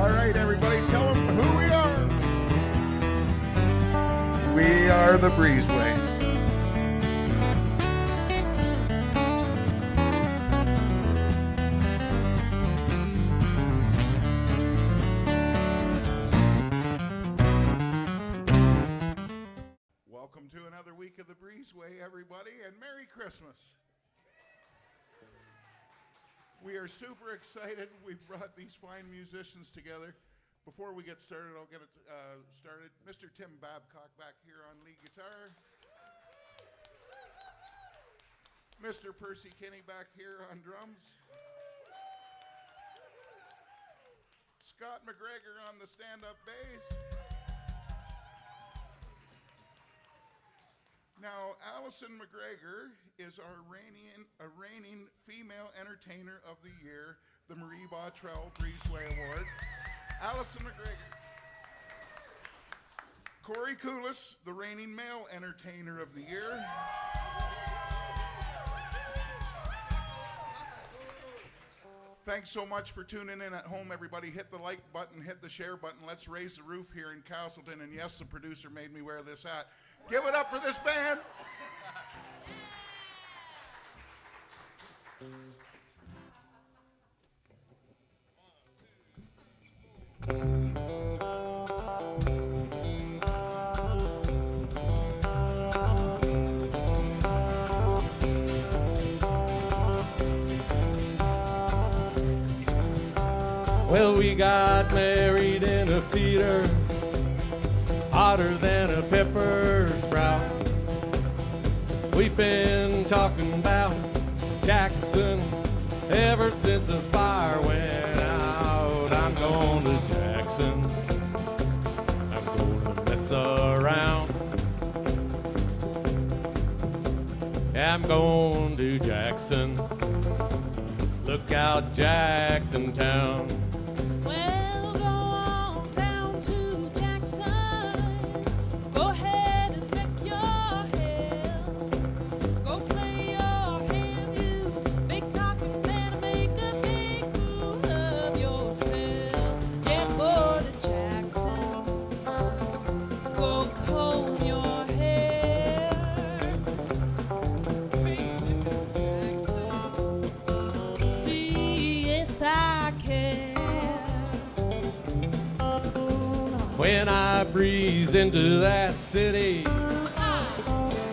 All right, everybody, tell them who we are. We are the Breezeway. Welcome to another week of the Breezeway, everybody, and Merry Christmas. We are super excited. We've brought these fine musicians together. Before we get started, I'll get it started. Mr. Tim Babcock back here on lead guitar. Mr. Percy Kinney back here on drums. Scott MacGregor on the stand-up bass. Now, Alison MacGregor is our reigning female entertainer of the year, the Marie Bottrell Breezeway Award. Alison MacGregor. Cori Coulas, the reigning male entertainer of the year. Thanks so much for tuning in at home, everybody. Hit the like button, hit the share button. Let's raise the roof here in Castleton. And yes, the producer made me wear this hat. Give it up for this band. Well, we got married in a theater, hotter than a pepper sprout. We've been talking about Jackson ever since the fire went out. I'm going to Jackson. I'm going to mess around. I'm going to Jackson. Look out, Jackson Town. Well, go on down to Jackson. Go ahead and wreck your hell. Go play your hand, you big talking man, and make a big fool of yourself. Yeah, go to Jackson. Go comb your hair. See if I can. When I breeze into that city,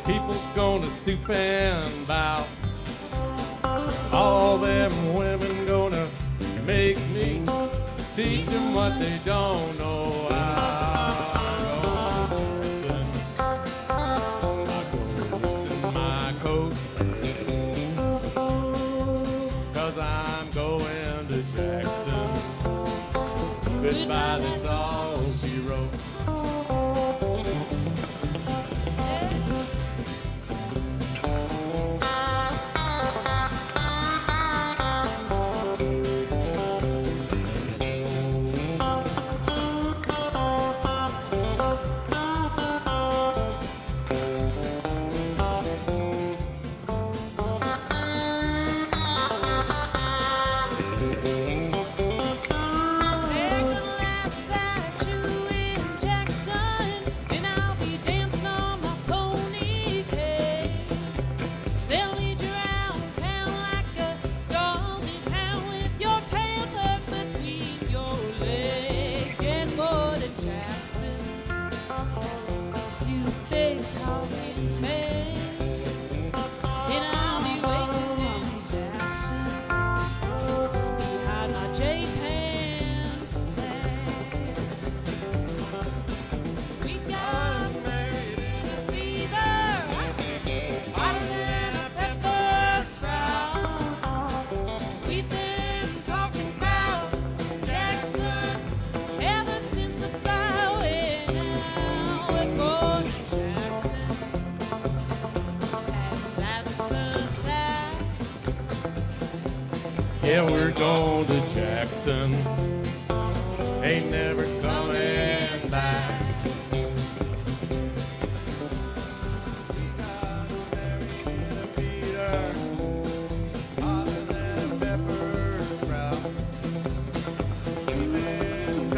people gonna stoop and bow. All them women gonna make me teach them what they don't know. I go loosen my coat, 'cause I'm going to Jackson. Goodbye, that's all she wrote. Yeah, we're going to Jackson. Ain't never coming back. Hotter than a pepper sprout. We've been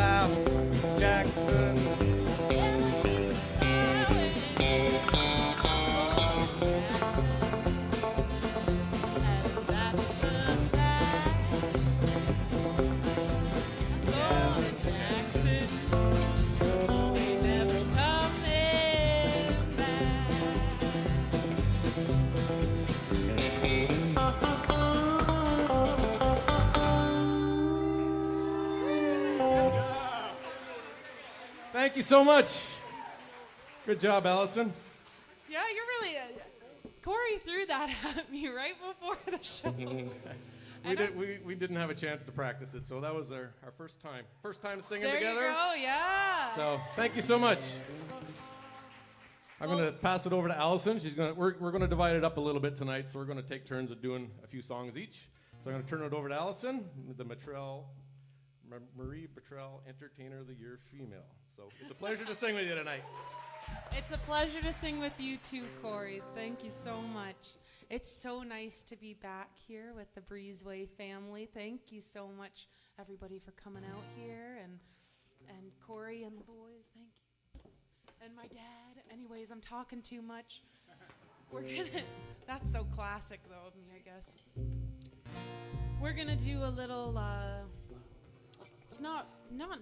South Jackson. Thank you so much. Good job, Allison. Yeah, you're really. Cori threw that at me right before the show. We didn't have a chance to practice it, so that was our first time. First time singing There together. you go, yeah. So thank you so much. I'm going to pass it over to Allison. We're going to divide it up a little bit tonight, so we're going to take turns of doing a few songs each. So I'm going to turn it over to Allison, the Marie Bottrell Entertainer of the Year female. So it's a pleasure to sing with you tonight. It's a pleasure to sing with you too, Cori. Thank you so much. It's so nice to be back here with the Breezeway family. Thank you so much, everybody, for coming out here, and Cori and the boys. Thank you, and my dad. Anyways, I'm talking too much. That's so classic, though, of me, I guess. We're gonna do a little. It's not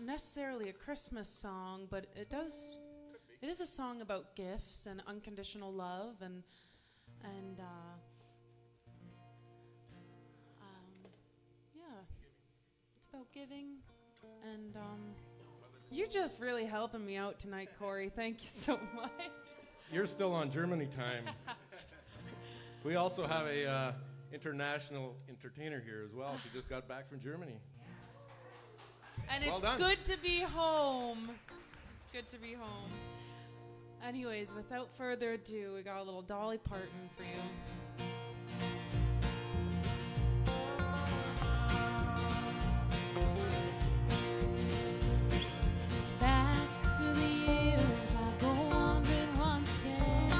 necessarily a Christmas song, but it is a song about gifts and unconditional love, and yeah, it's about giving, and you're just really helping me out tonight, Cori. Thank you so much. You're still on Germany time. We also have a international entertainer here as well. She just got back from Germany. And Well it's done. good to be home. It's good to be home. Anyways, without further ado, we got a little Dolly Parton for you. Back through the years, I go wandering once again.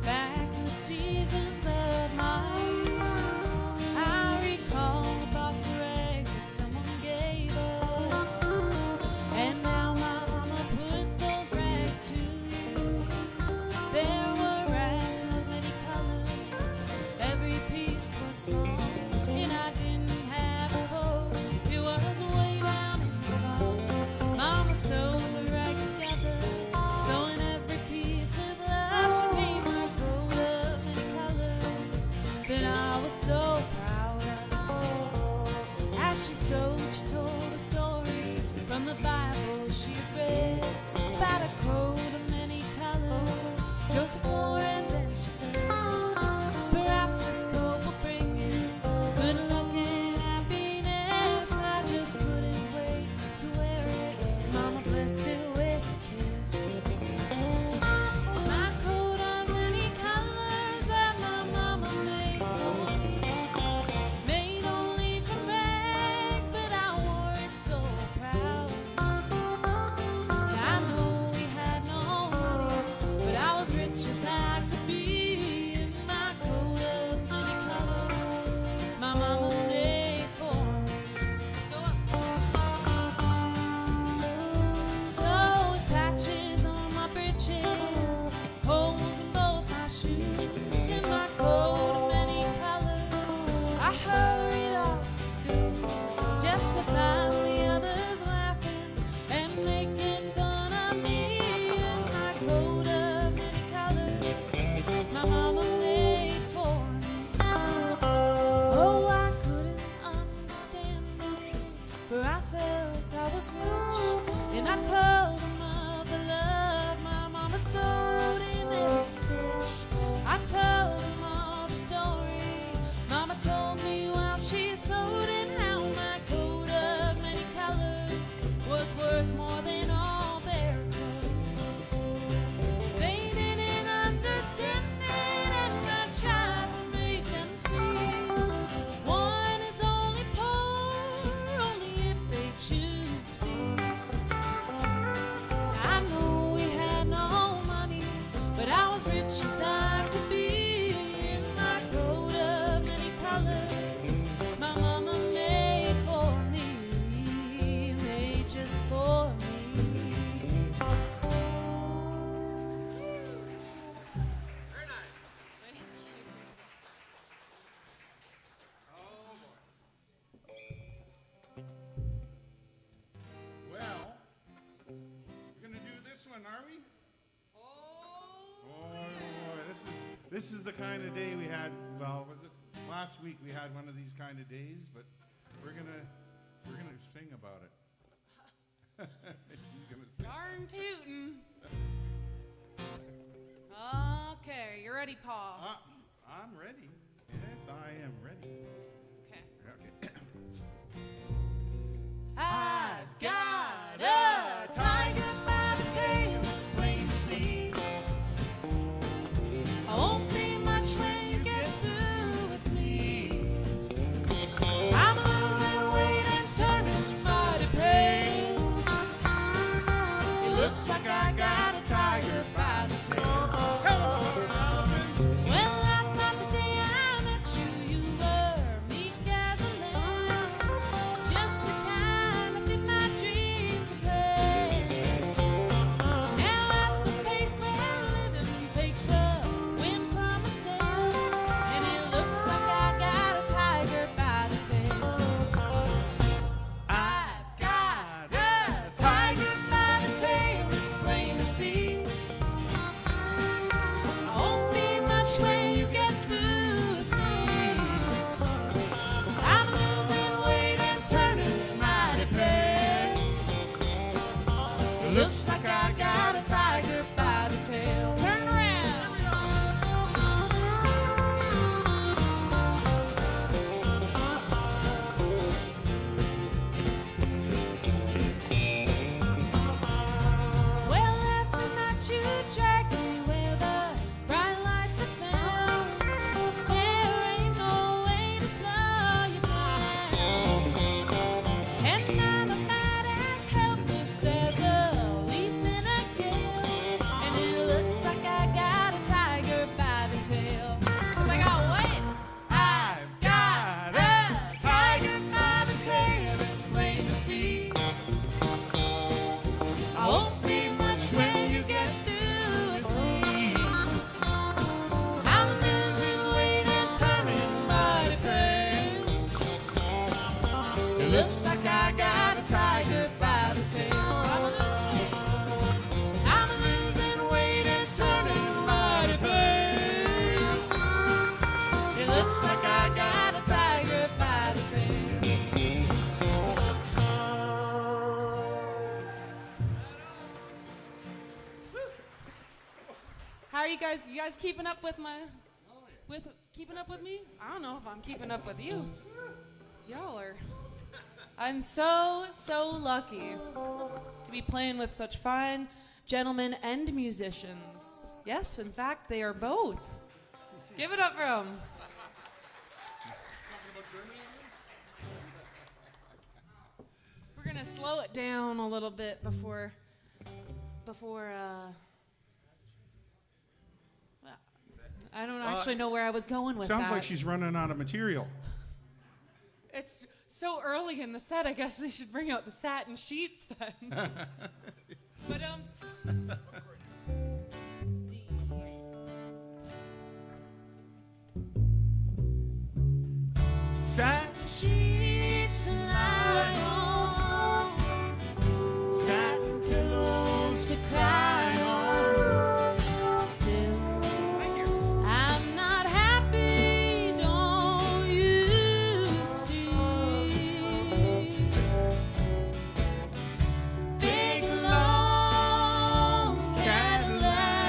Back to the seasons of my youth. I recall the box of rags that someone gave us, and now my mama put those rags to use. There were rags of many colors, every piece was small, and I didn't have a coat. It was way down in the fall. Mama sewed the rags together, sewing every piece with love. She made my coat of many colors that I was so proud of. As she sewed, she told a story from the Bible she read about a coat of many colors. Joseph wore, and then she said, perhaps this coat will bring you good luck and happiness. I just couldn't wait to wear it. Mama blessed it with a kiss. My coat of many colors that my mama made for me, made only from rags, but I wore it so proud. I know we had no money, but I was rich as I could be in my coat of many colors my mama made for me. So with patches on my breeches, holes in both my shoes, in my coat of many colors, I hurried off to school just to find the others laughing and making fun of me in my coat of many colors my mama made for me. Oh, I couldn't understand it, for I felt I was rich, and I told them of the love my mama sewed in every stitch. I told them all the story mama told me while she sewed, and how my coat of many colors was worth more than all their clothes. They didn't understand it, and I tried to make them see. One is only poor, only if they choose to be. I know we had no money, but I was rich as I could be are we? Oh, this is the kind of day we had. Well, was it last week? We had one of these kind of days, but we're gonna sing about it. He's gonna sing. Darn tootin'. Okay, you ready, Paul? I'm ready. Yes, I am ready. Okay. Okay. I've got a tiger by the tail, it's plain to see. I won't be much when you get through with me. I'm losing weight and turning mighty pale. It looks like I got a tiger by the tail. Well, I thought the day I met you, you were meek as a lamb, just the kind that fit my dreams and plans. Now at the pace we're living takes the wind from the sails, and it looks like I got a tiger by the tail. I've got a tiger by the tail, it's plain to see. I won't be much when you get through with me. I'm losing weight and turning mighty pale. It looks like I got a tiger by the tail. Turn around. Well, every night you drag me where the bright lights are found. There ain't no way to slow you down. And I'm about as helpless as a leaf in a gale. And it looks like I got a tiger by the tail. 'Cause I got weight. I've got a tiger by the tail. It's plain to see. I won't be much when you get through with me. I'm losing weight and turning mighty pale. It looks like I got a tiger by the tail. I'm losing weight and turning mighty pale. It looks like I got a tiger by the tail. How are you guys? You guys keeping up with keeping up with me? I don't know if I'm keeping up with you. Y'all are. I'm so lucky to be playing with such fine gentlemen and musicians. Yes, in fact, they are both. Give it up for them. We're gonna slow it down a little bit before I don't actually know where I was going with that. Sounds like she's running out of material. It's so early in the set, I guess we should bring out the satin sheets then. But D. Satin Sheets to lie on, satin pillows to cry on. Still, I'm not happy, don't you see? Big long Cadillac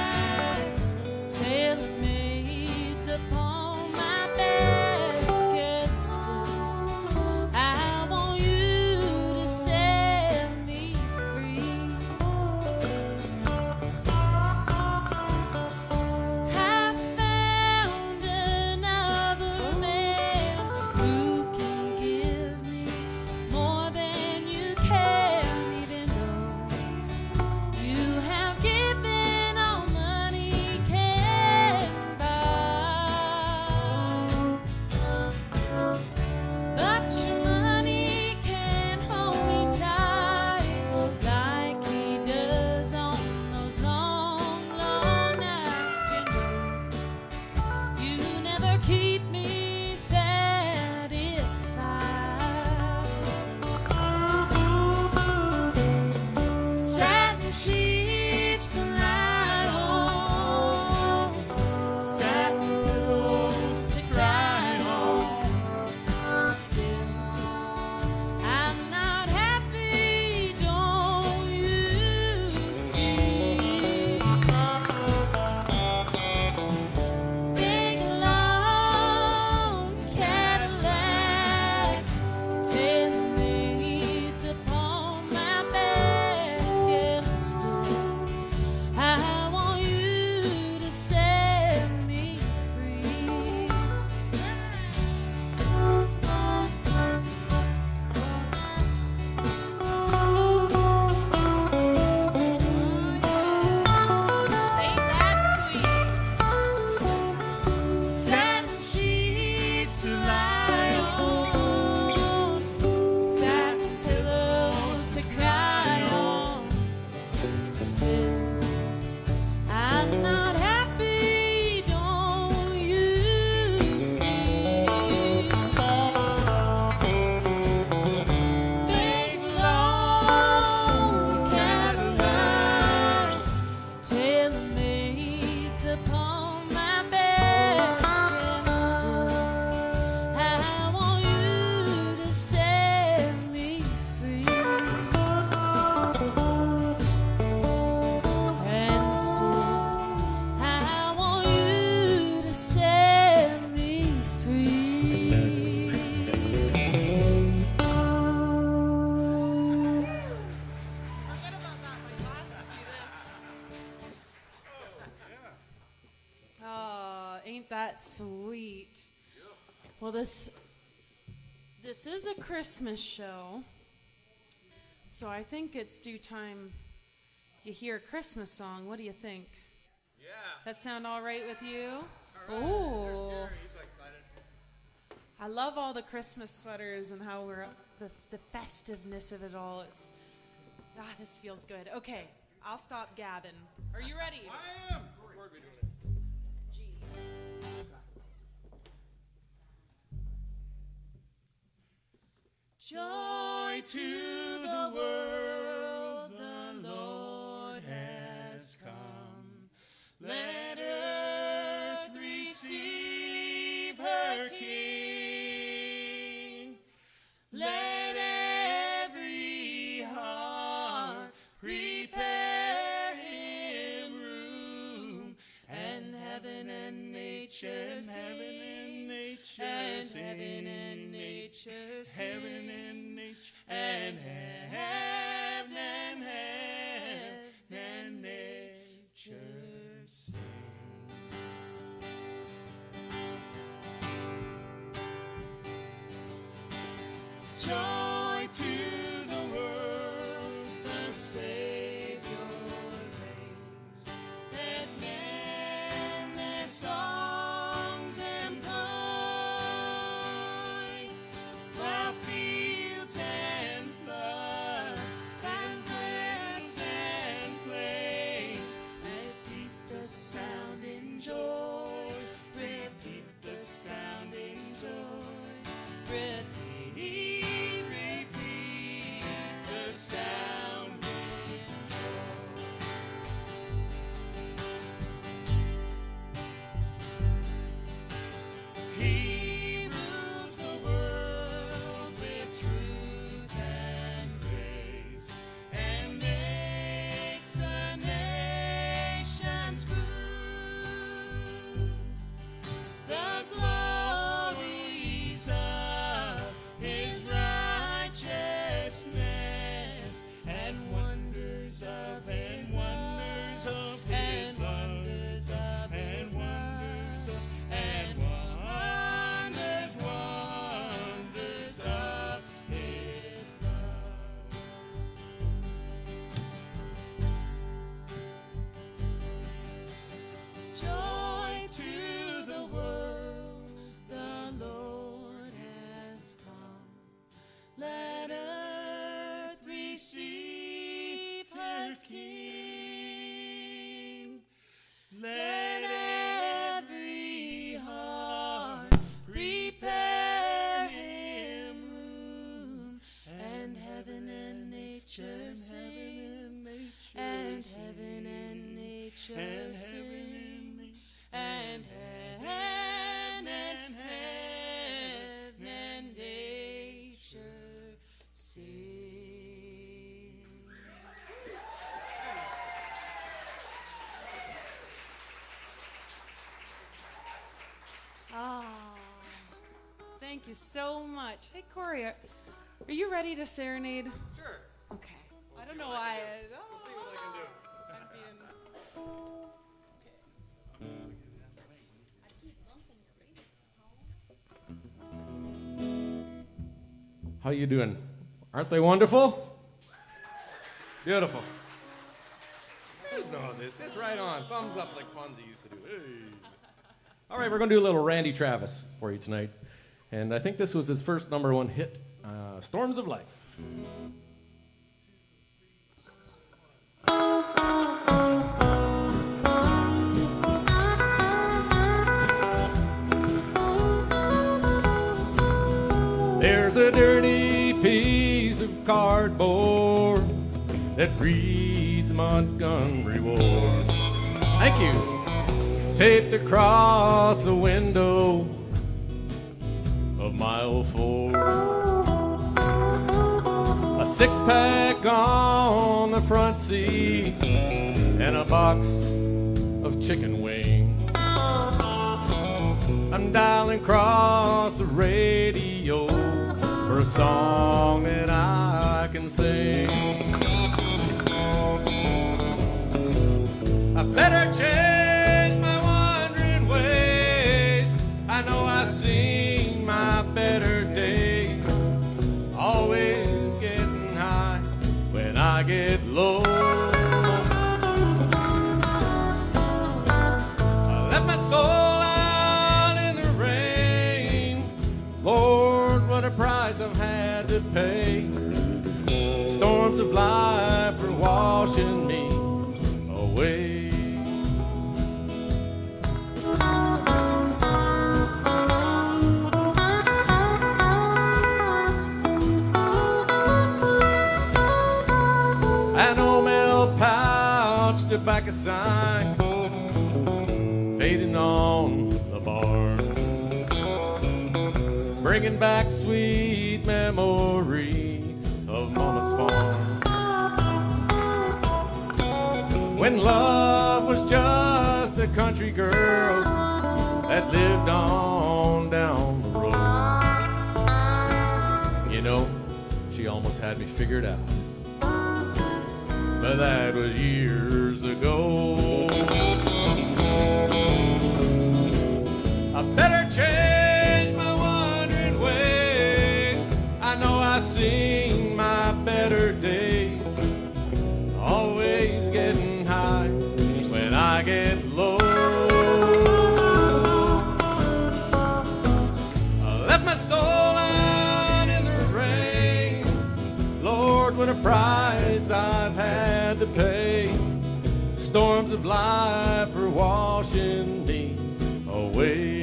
That's sweet. Well, this is a Christmas show, so I think it's due time you hear a Christmas song. What do you think? Yeah. That sound all right with you? Oh. He's excited. I love all the Christmas sweaters and how we're the festiveness of it all. This feels good. Okay, I'll stop gabbing. Are you ready? I am. Where are we doing it? Joy to the world, the Lord has come. Let earth receive her King. Let every heart prepare him room, and heaven and nature sing. And heaven and nature sing. Heaven and nature. And heaven and nature sing. Joy to the world, the Savior reigns. Let men their songs employ, while fields and floods and birds and plains repeat the sound in joy. Repeat the sound in joy. Repeat the sound in joy. He rules the world with truth and grace, and makes the nations prove the glories of his righteousness, and wonders of his love, and wonders of his love, and wonders of his love. Joy to the world, the Lord has come. Let earth receive her King. Let every heart prepare him room, and heaven and nature sing. And heaven and nature sing. And heaven and nature sing. Thank you so much. Hey, Cori, are you ready to serenade? Sure. Okay. I don't know why. We'll see what I can do. I'm being. I keep bumping your bass. How you doing? Aren't they wonderful? Beautiful. You guys know how this. It's right on. Thumbs up like Fonzie used to do. Hey. All right, we're going to do a little Randy Travis for you tonight. And I think this was his first #1 hit, Storms of Life. There's a dirty piece of cardboard that reads Montgomery Ward. Thank you. Taped across the window of my old Ford. A six-pack on the front seat and a box of chicken wings. I'm dialing across the radio for a song that I can sing. I better change my wandering ways. I get low. I left my soul out in the rain. Lord, what a price I've had to pay. Storms of life are washing me away. An old mail pouch, tobacco sign, fading on the barn, bringing back sweet memories of Mama's farm. When love was just a country girl that lived on down the road. You know, she almost had me figured out, but that was years ago. I better change my wandering ways. I know I've seen my better days. Always getting high when I get low. I left my soul out in the rain. Lord, what a price I've had to pay. Storms of life are washing me away.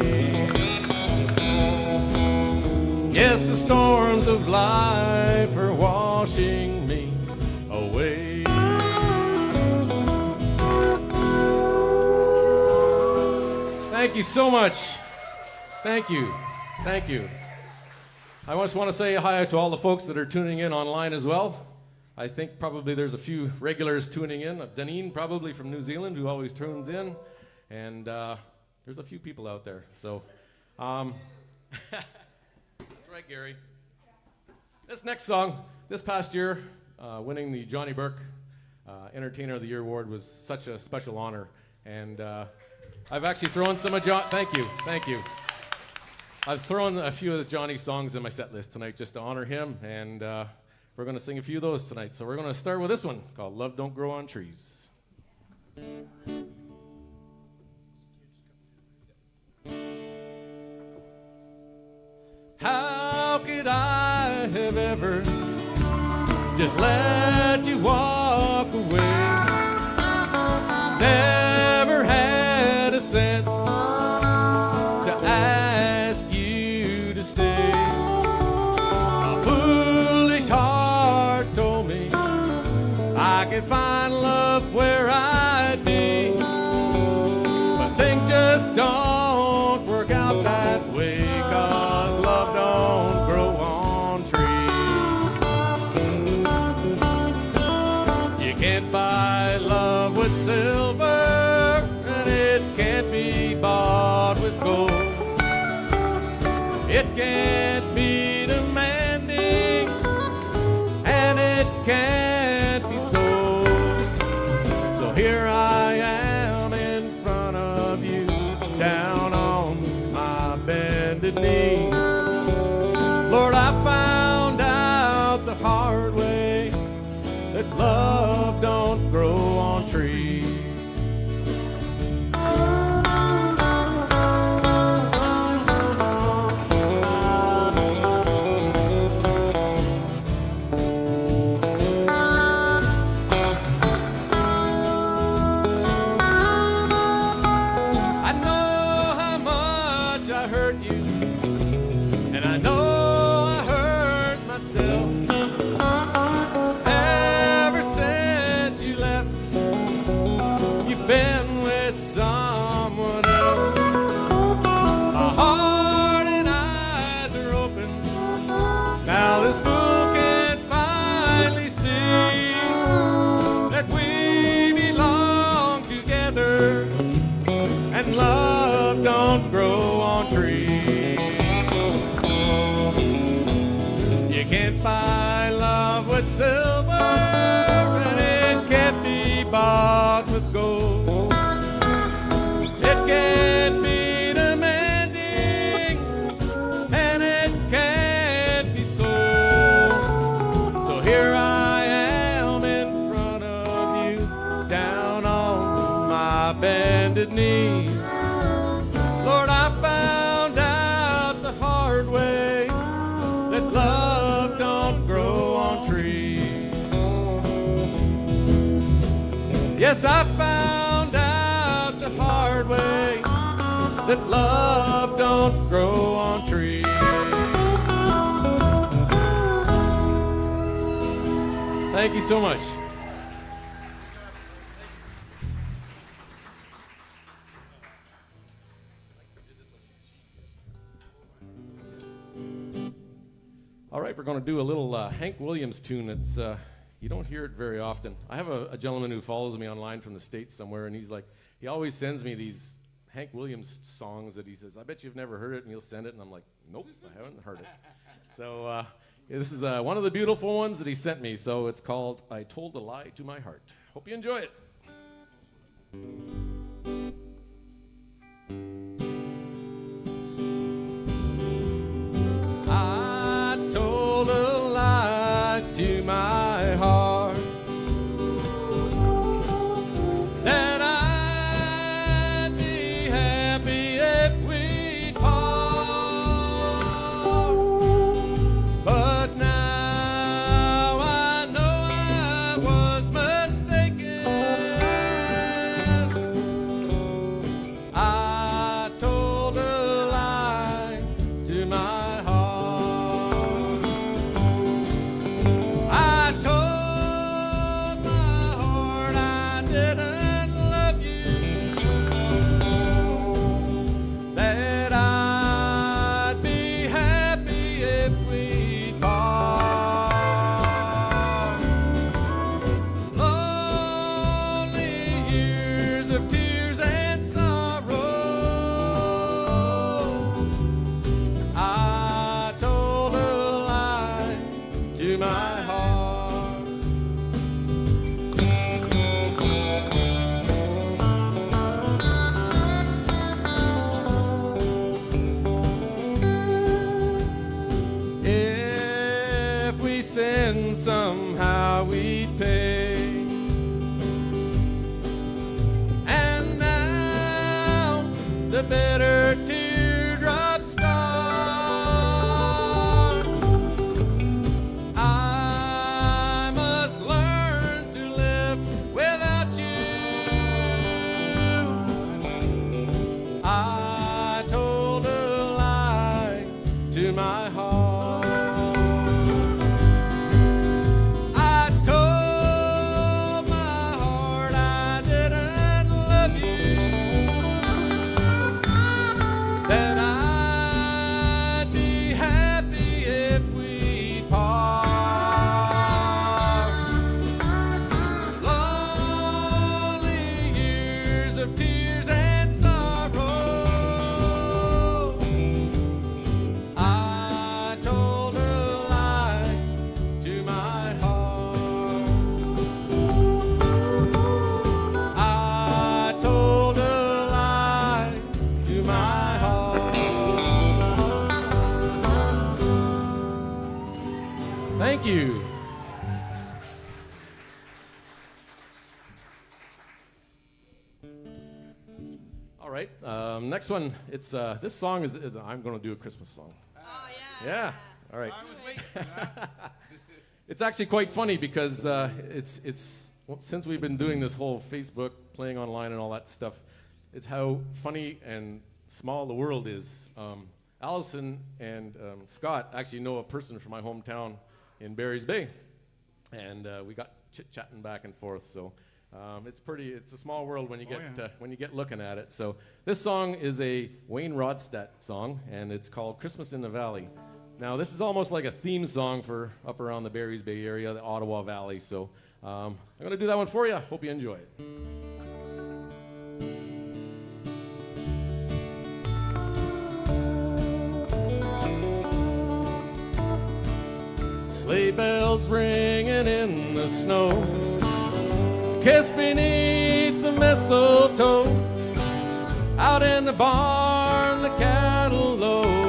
Yes, the storms of life are washing me away. Thank you so much. Thank you. Thank you. I just want to say hi to all the folks that are tuning in online as well. I think probably there's a few regulars tuning in. Danine probably from New Zealand who always tunes in. And there's a few people out there. So, that's right, Gary. This next song, this past year, winning the Johnny Burke Entertainer of the Year award was such a special honor. And I've actually thrown some of thank you. I've thrown a few of Johnny's songs in my set list tonight just to honor him, and we're going to sing a few of those tonight. So we're going to start with this one called Love Don't Grow on Trees. How could I have ever just let you walk away? Never had a sense to ask you to stay. A foolish heart told me I could find love where I'd be, but things just don't work out that way, 'cause love don't grow on trees. You can't buy love with silver, and it can't be bought with gold. It can't be demanding, and it can't be sold. So here I am in front of you, down on my bended knees. Lord, I found out the hard way that love don't grow on trees. I know how much I hurt you, and I know I hurt myself. Ever since you left, bended knee. Lord, I found out the hard way that love don't grow on trees. Yes, I found out the hard way that love don't grow on trees. Thank you so much. All right, we're going to do a little Hank Williams tune. It's you don't hear it very often. I have a gentleman who follows me online from the States somewhere, and he's like, he always sends me these Hank Williams songs that he says, I bet you've never heard it, and he'll send it, and I'm like, nope, I haven't heard it. So this is one of the beautiful ones that he sent me, so it's called I Told a Lie to My Heart. Hope you enjoy it. I told a lie to my heart that I'd be happy if we'd part. But now I know I was mistaken. I told a lie to my heart. I told my heart I didn't love you, that I'd be happy if we part. Lonely years of tears and sorrow, I told a lie to my heart. If we sin somehow we'd pay. And now the bitter teardrops start. I must learn to live without you. I told a lie to my heart. I told my heart I didn't love you, that I'd be happy if we part. Lonely years of tears and sorrow, I told a lie to my heart. I told a lie to my heart. Thank you. All right, next one. It's this song is I'm going to do a Christmas song. Oh, yeah. Yeah. All right. I was waiting for that. It's actually quite funny because well, since we've been doing this whole Facebook, playing online and all that stuff, it's how funny and small the world is. Allison and Scott actually know a person from my hometown in Barry's Bay, and we got chit-chatting back and forth. So it's a small world when you get looking at it. So this song is a Wayne Rodstadt song, and it's called Christmas in the Valley. Now, this is almost like a theme song for up around the Barry's Bay area, the Ottawa Valley. So I'm going to do that one for you. Hope you enjoy it. Sleigh bells ringing in the snow, kiss beneath the mistletoe, out in the barn the cattle low.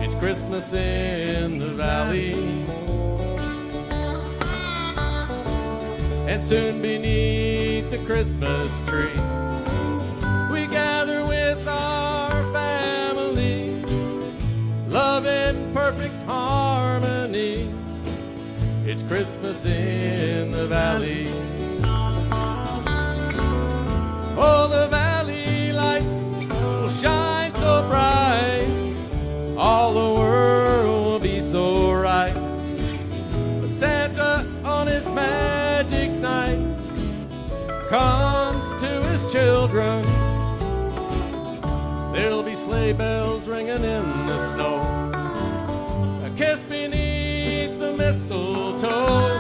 It's Christmas in the valley, and soon beneath the Christmas tree harmony. It's Christmas in the valley. Oh, the valley lights will shine so bright, all the world will be so right. But Santa on his magic night comes to his children. There'll be sleigh bells ringing in the snow, a kiss beneath the mistletoe,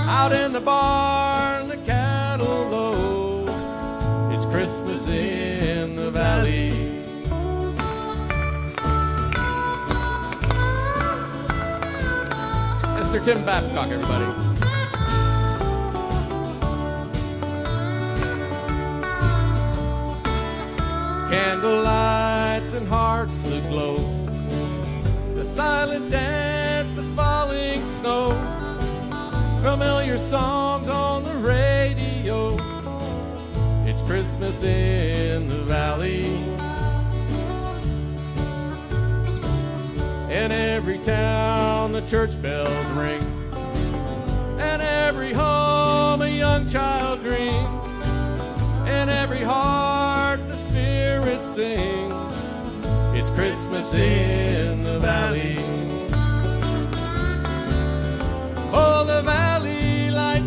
out in the barn the cattle low. It's Christmas in the valley. Mr. Tim Babcock, everybody. Candle lights and hearts aglow, the silent dance of falling snow, familiar songs on the radio. It's Christmas in the valley. In every town the church bells ring, and every home a young child dreams, in every heart the Spirit sings. It's Christmas in the valley. Oh, the valley lights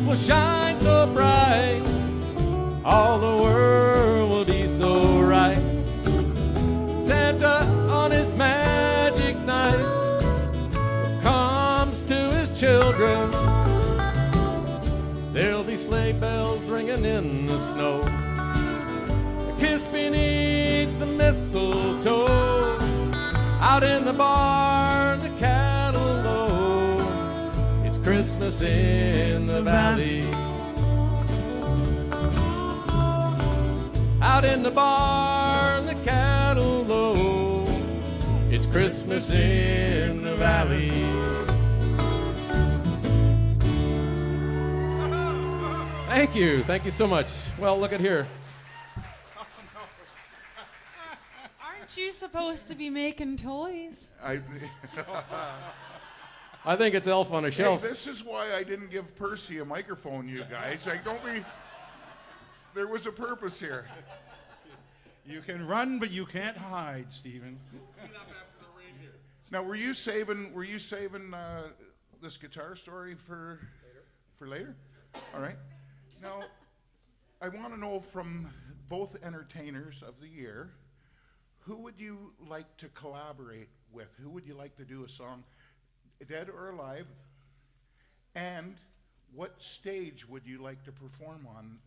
will shine so bright, all the world will be so right. Santa on his magic night comes to his children. There'll be sleigh bells ringing in the snow, a kiss beneath the mistletoe, out in the barn the cattle low. It's Christmas in the valley. Out in the barn the cattle low. It's Christmas in the valley. Thank you so much. Well, look at here. Aren't you supposed to be making toys? I think it's Elf on a Hey, Shelf. this is why I didn't give Percy a microphone, you guys. Like, don't be. There was a purpose here. You can run, but you can't hide, Stephen. Now, were you saving this guitar story for later? All right. Now, I want to know from both entertainers of the year, who would you like to collaborate with? Who would you like to do a song, dead or alive? And what stage would you like to perform on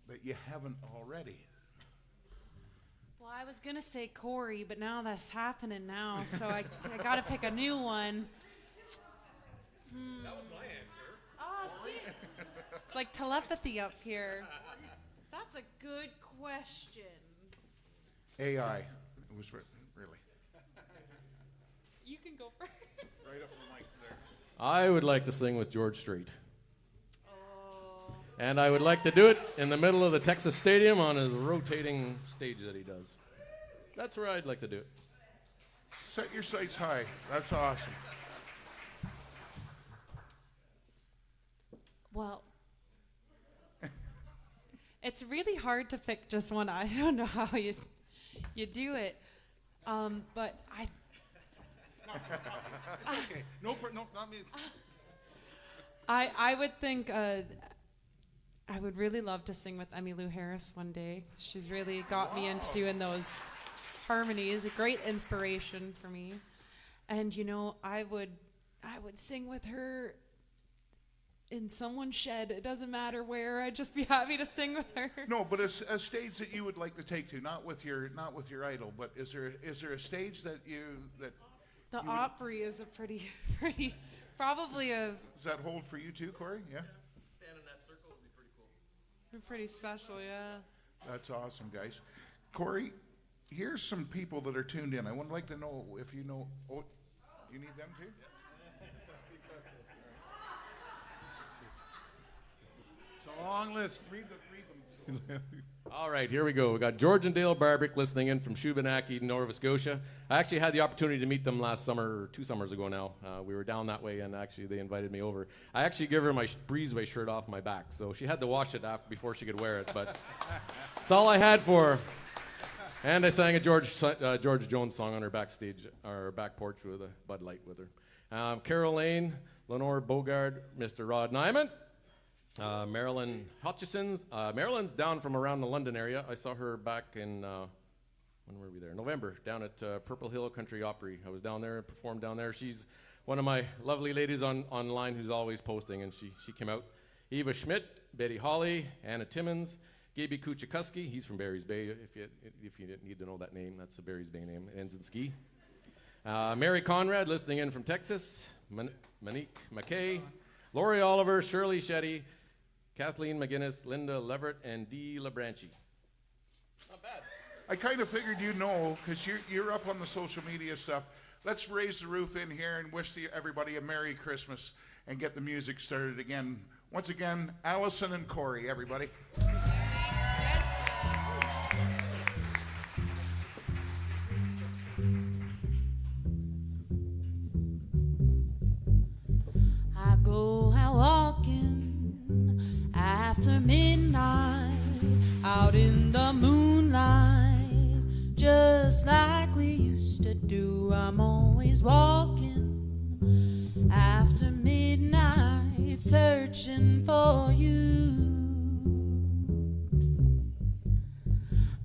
that you haven't already? Well, I was gonna say Cori, but now that's happening now, so I gotta pick a new one. That was my answer. Oh, see? It's like telepathy up here. That's a good question. AI. It was really. You can go first. Right up the mic there. I would like to sing with George Strait. Oh. And I would like to do it in the middle of the Texas Stadium on his rotating stage that he does. That's where I'd like to do it. Set your sights high. That's awesome. Well, it's really hard to pick just one. I don't know how you do it, but I. It's okay. No, not me. I would think I would really love to sing with Emmylou Harris one day. She's really got me into doing those harmonies. A great inspiration for me, and you know I would sing with her in someone's shed. It doesn't matter where. I'd just be happy to sing with her. No, but a stage that you would like to take to, not with your idol, but is there a stage that The Opry is a pretty, probably a does that hold for you too, Cori? Yeah. Stand in that circle would be pretty cool. pretty special, yeah. That's awesome, guys. Cori, here's some people that are tuned in. I would like to know if you know. Oh, you need them too? It's a long list. Read them. All right, here we go. We got George and Dale Barbrick listening in from Shubenacadie, Nova Scotia. I actually had the opportunity to meet them last summer, or 2 summers ago now. We were down that way, and actually they invited me over. I actually gave her my Breezeway shirt off my back, so she had to wash it before she could wear it, but it's all I had for her. And I sang a George Jones song on her backstage, or back porch with a Bud Light with her. Carol Lane, Lenore Bogard, Mr. Rod Nyman, Marilyn Hutchison. Marilyn's down from around the London area. I saw her back in, when were we there? November, down at Purple Hill Country Opry. I was down there and performed down there. She's one of my lovely ladies online who's always posting, and she came out. Eva Schmidt, Betty Holly, Anna Timmons, Gaby Kuchikuski. He's from Barry's Bay. If you didn't need to know that name, that's a Barry's Bay name. It ends in ski. Mary Conrad, listening in from Texas. Monique McKay, Lori Oliver, Shirley Shetty, Kathleen McGinnis, Linda Leverett, and Dee LaBranchi. Not bad. I kind of figured you'd know because you're up on the social media stuff. Let's raise the roof in here and wish everybody a Merry Christmas and get the music started again. Once again, Allison and Cori, everybody. I go out walking after midnight, out in the moonlight, just like we used to do. I'm always walking after midnight, searching for you.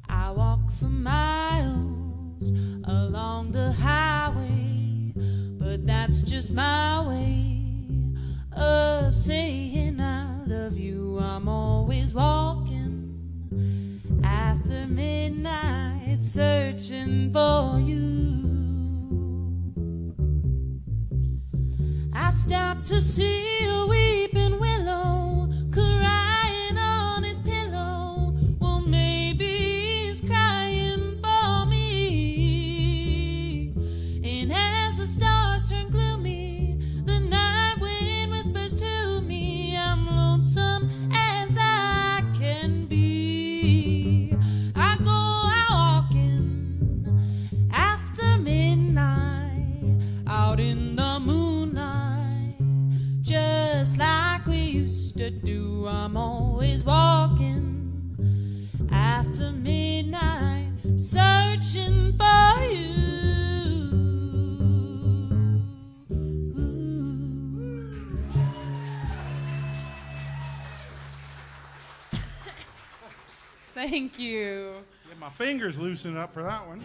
I walk for miles along the highway, but that's just my way of saying I love you. I'm always walking after midnight, searching for you. I stopped to see a weeping willow crying on his pillow. Well, maybe he's crying for me. And as the stars turn gloomy, the night wind whispers to me, I'm lonesome as I can be. I go out walking after midnight, out in the moonlight, just like we used to do. I'm always walking after midnight, searching for you. Thank you. Get my fingers loosened up for that one.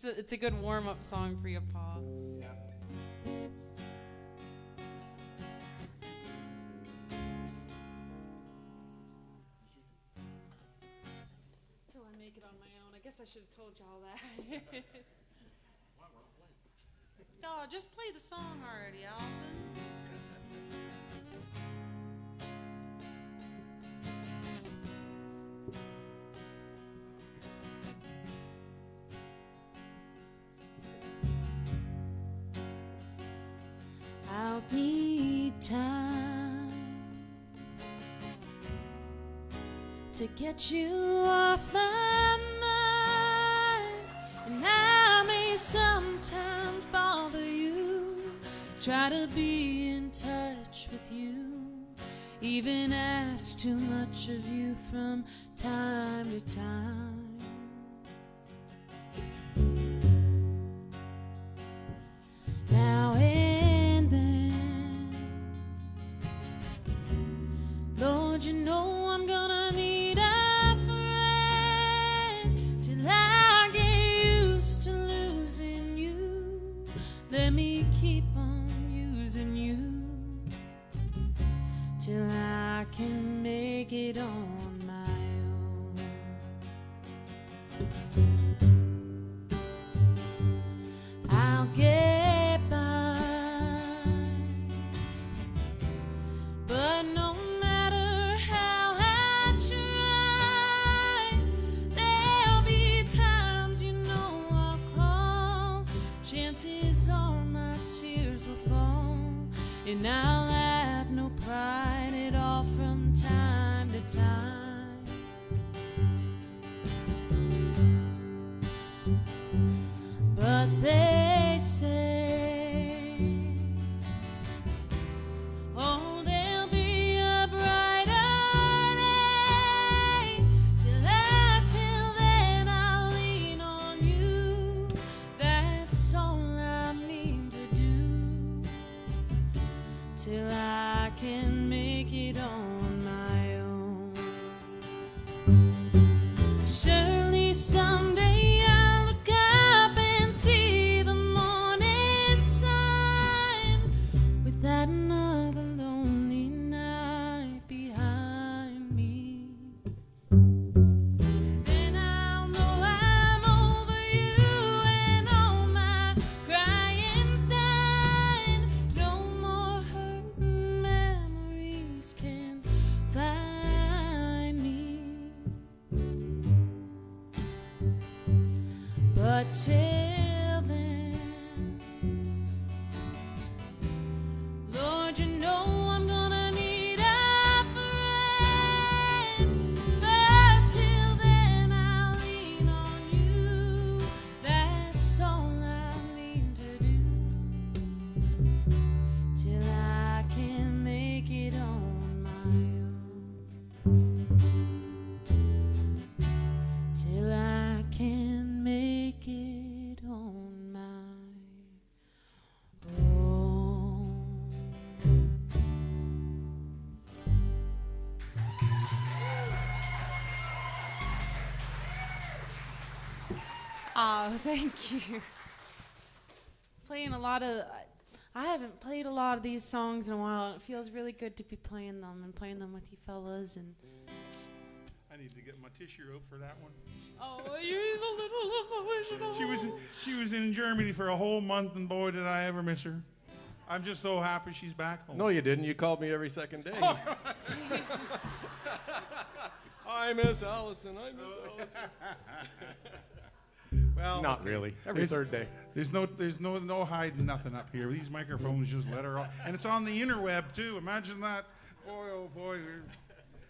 It's a good warm-up song for you, Paul. Till I make it on my own. I guess I should have told y'all that. No, just play the song already, Allison. I'll need time to get you off my mind, and I may sometimes bother you, try to be in touch with you, even ask too much of you from time to time. Now and then, Lord, you know I'm gonna need a friend till I get used to losing you. Let me keep on using you till I can make it on my own. I'll get by, but no matter how I try, there'll be times you know I'll call. Chances are my tears will fall, and I'll have no pride at all from time to time. I can make it on my own. Surely someday I'll look up and see the morning sun without another lonely night behind me. Then I'll know I'm over you and all my crying's done. No more hurting memories can find me. But till then, Lord, you know I'm gonna need a friend. But till then, I'll lean on you. That's all I mean to do. Till I can make it on my own. Till I can make it on my own. Oh, thank you. Playing a lot of, I haven't played a lot of these songs in a while. It feels really good to be playing them and playing them with you fellas. And I need to get my tissue out for that one. oh, you're a little emotional. She was in Germany for a whole month, and boy, did I ever miss her. I'm just so happy she's back home. No, you didn't. You called me every second day. I miss Allison. I miss Allison. Well, Not really. Every There's- third day. There's no hiding nothing up here. These microphones just let her off, and it's on the interweb too. Imagine that. Boy, oh boy.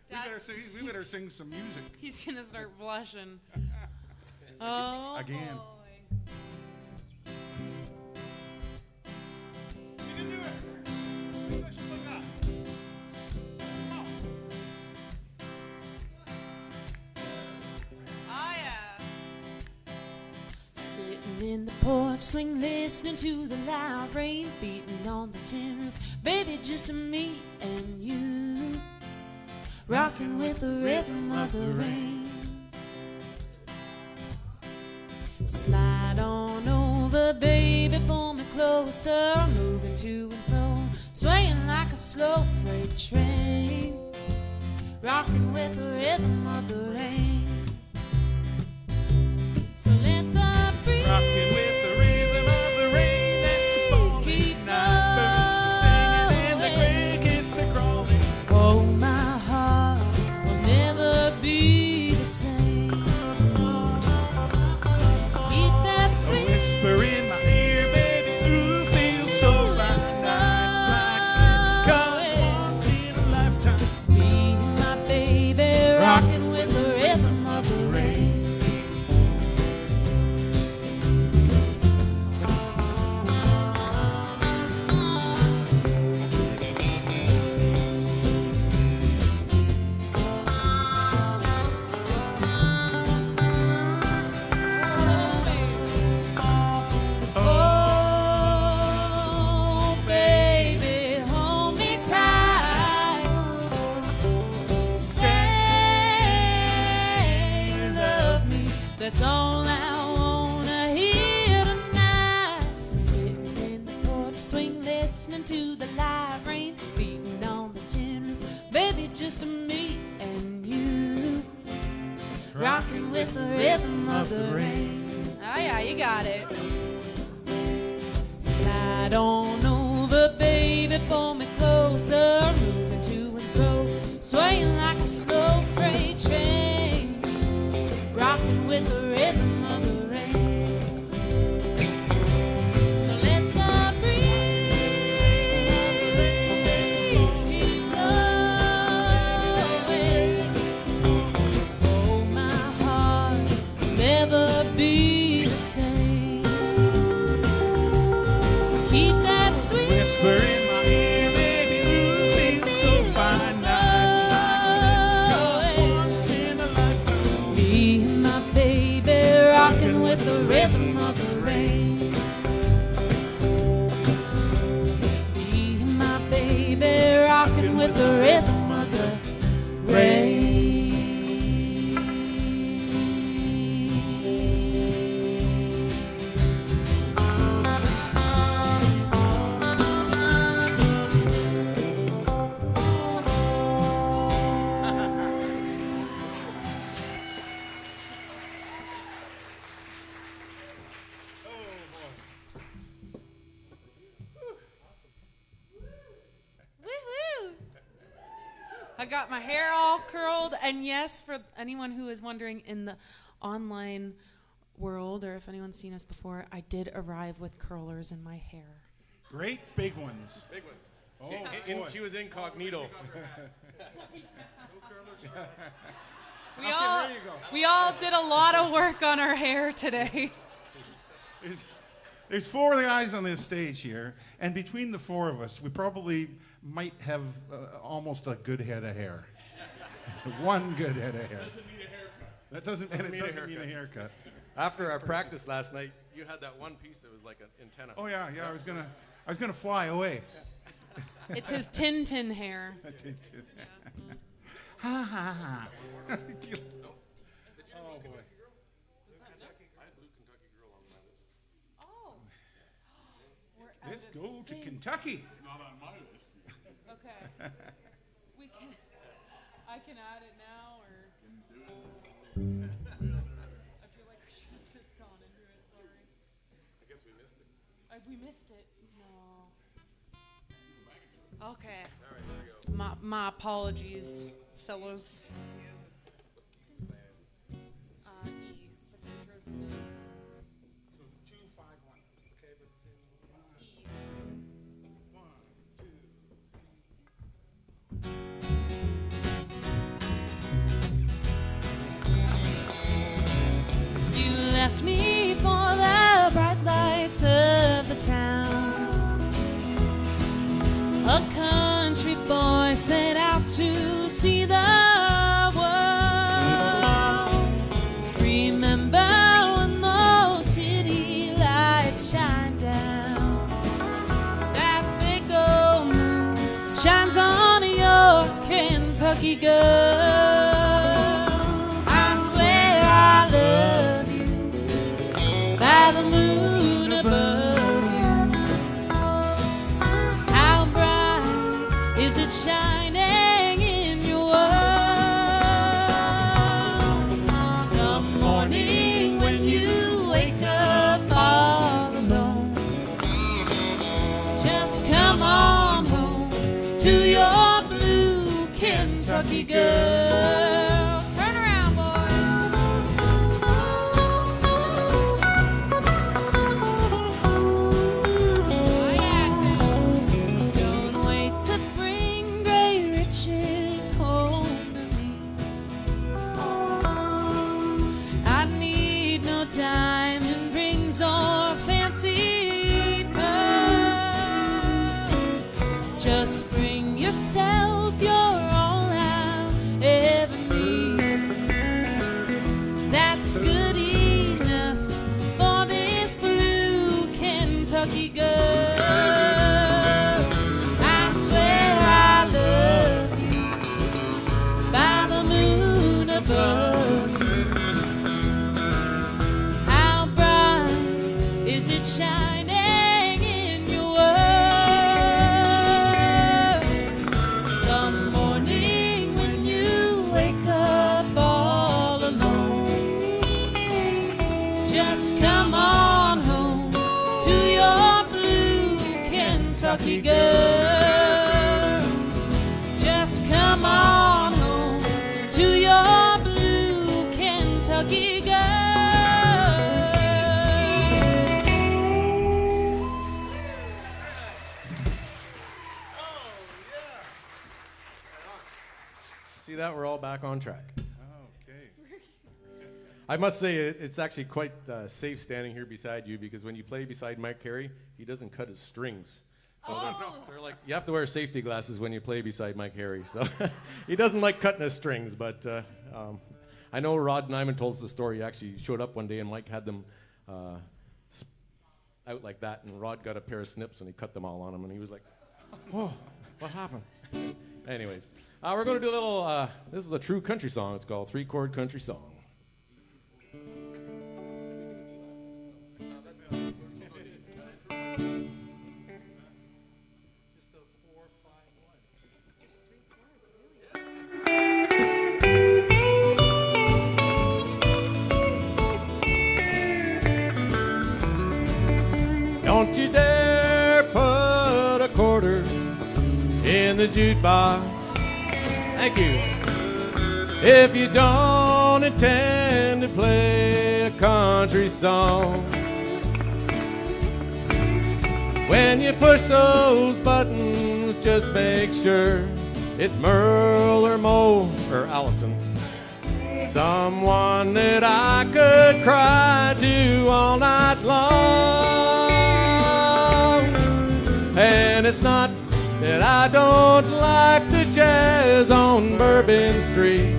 We better sing some music. He's gonna start blushing. Oh, Again. boy. You can do it. Let's just like that. Come on. Oh, yeah. Sitting in the porch swing, listening to the loud rain beating on the tin roof. Baby, just me and you, rocking with the rhythm of the rain. Slide on over, baby, pull me closer, moving to and fro, swaying like a slow freight train, rocking with the rhythm of the rain. So let the breeze Rocking with the rhythm of the rain that's falling. keep Night birds are singing and the crickets are crawling. oh, my heart will never be the same. Keep that A sweet whisper in my ear, baby, ooh, feels so right. Nights like this come once in a lifetime. me and my baby, rocking with the rhythm of the rain. Oh, baby, hold me tight. Say you love me. That's all I wanna hear tonight. Sitting in the porch swing, listening to the light rain beating on the tin roof. Baby, just me and you, rocking with the rhythm of the rain. Oh yeah, you got it. Slide on over, baby, pull me closer, moving to and fro, swaying like a slow freight train, rocking with the rhythm of the rain. So let the breeze keep blowing. Oh, my heart will never be the same. Keep that sweet Whisper in my ear, I got my hair all curled, and yes, for anyone who is wondering in the online world, or if anyone's seen us before, I did arrive with curlers in my hair. Great big ones. Big ones. Oh, boy. She was incognito. We all did a lot of work on our hair today. There's 4 guys on this stage here, and between the 4 of us, we probably might have almost a good head of hair. One good head of hair. That doesn't mean a haircut. After our practice last night, you had that one piece that was like an antenna. Oh yeah. I was gonna fly away. It's his Tintin hair. Ha ha ha. Oh boy. I had Blue Kentucky Girl on my list. Oh. Let's go to Kentucky. Okay. I can add it now, or I feel like we should have just gone into it. Sorry. I guess we missed it. We missed it. No. Okay. All right, there we go. My apologies, fellows. E. But the intro's in the So 2-5-1. Okay, but it's in E. 1, 2. You left me for the bright lights of the town. A country boy set out to see the world. Remember when those city lights shine down? That big old moon shines on your Kentucky girl. I swear I love you by the moon above you. How bright is it shining in your world? Some morning when you wake up all alone, just come on home to your blue Kentucky girl. Turn around, boys. Oh, yeah, Tim. Don't wait to bring great riches home to me. I need no diamond rings or fancy pearls. Just bring yourself, you're all I'll ever need. That's good enough for this blue Kentucky girl. I swear I love you by the moon above you. How bright is it shining in your world? Some morning when you wake up all alone, just come on home to your blue Kentucky girl. Just come on home to your blue Kentucky girl. See that? We're all back on track. Okay. I must say, it's actually quite safe standing here beside you, because when you play beside Mike Carey, he doesn't cut his strings. So they're like, you have to wear safety glasses when you play beside Mike Carey. So he doesn't like cutting his strings, but I know Rod Nyman told us the story. He actually showed up one day and Mike had them out like that, and Rod got a pair of snips and he cut them all on him, and he was like, oh, what happened? Anyways, we're going to do a little, this is a true country song. It's called 3-Chord Country Song. Don't you dare put a quarter in the jukebox. Thank you. If you don't intend to play a country song, when you push those buttons, just make sure it's Merle or Mo or Allison. Someone that I could cry to all night long. And it's not that I don't like the jazz on Bourbon Street.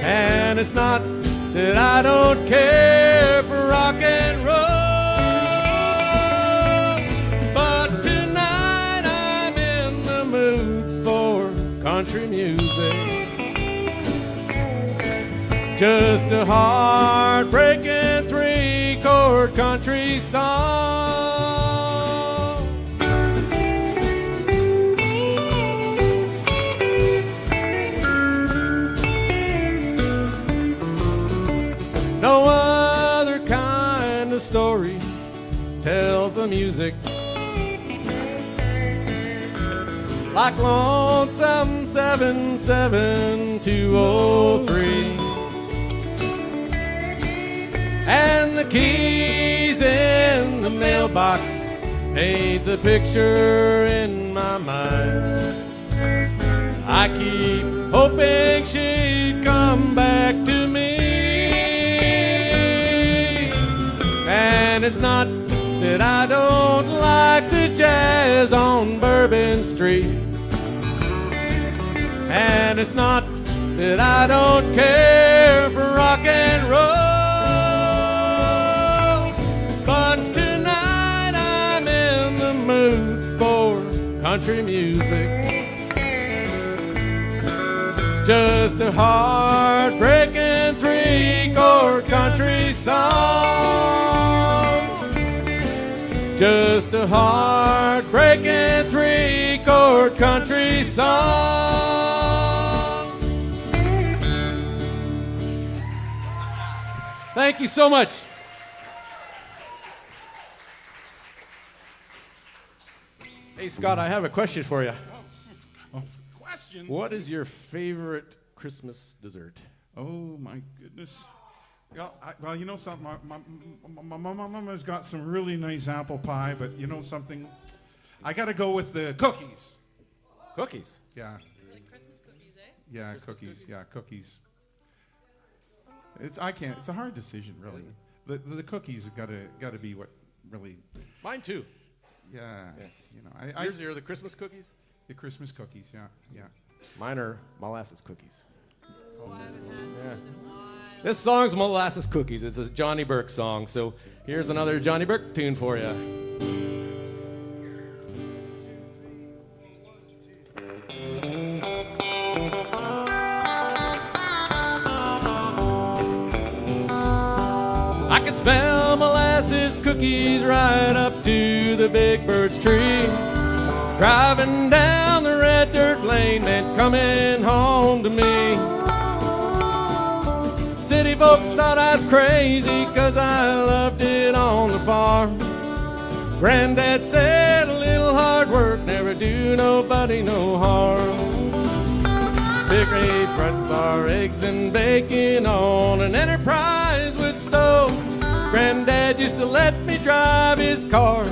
And it's not that I don't care for rock and roll. But tonight I'm in the mood for country music. Just a heartbreaking three-chord country song. No other kind of story tells the music like Lonesome 77203. And the keys in the mailbox paints a picture in my mind. I keep hoping she'd come back to me. And it's not that I don't like the jazz on Bourbon Street. And it's not that I don't care for rock and roll. But tonight I'm in the mood for country music. Just a heartbreaking three-chord country song. Just a heartbreaking three-chord country song. Thank you so much. Hey, Scott, I have a question for you. Question? What is your favorite Christmas dessert? Oh, my goodness. Yeah, well, you know something? My mom has got some really nice apple pie, but you know something? I got to go with the cookies. Cookies? Yeah. Like Christmas cookies, eh? Yeah, cookies. Yeah, cookies. It's a hard decision, really. The cookies have got to be what really. Mine too. Yeah. Yes. You know, Yours are the Christmas cookies? the Christmas cookies. Yeah, yeah. Mine are molasses cookies. Oh, I haven't had Yeah. those in a while. This song's Molasses Cookies. It's a Johnny Burke song. So here's another Johnny Burke tune for you. I can smell molasses cookies right up to the big bird's tree. Driving down the red dirt lane meant coming home to me. City folks thought I was crazy 'cause I loved it on the farm. Granddad said a little hard work never do nobody no harm. Hickory nuts are eggs and bacon on an Enterprise wood stove. Granddad used to let me drive his car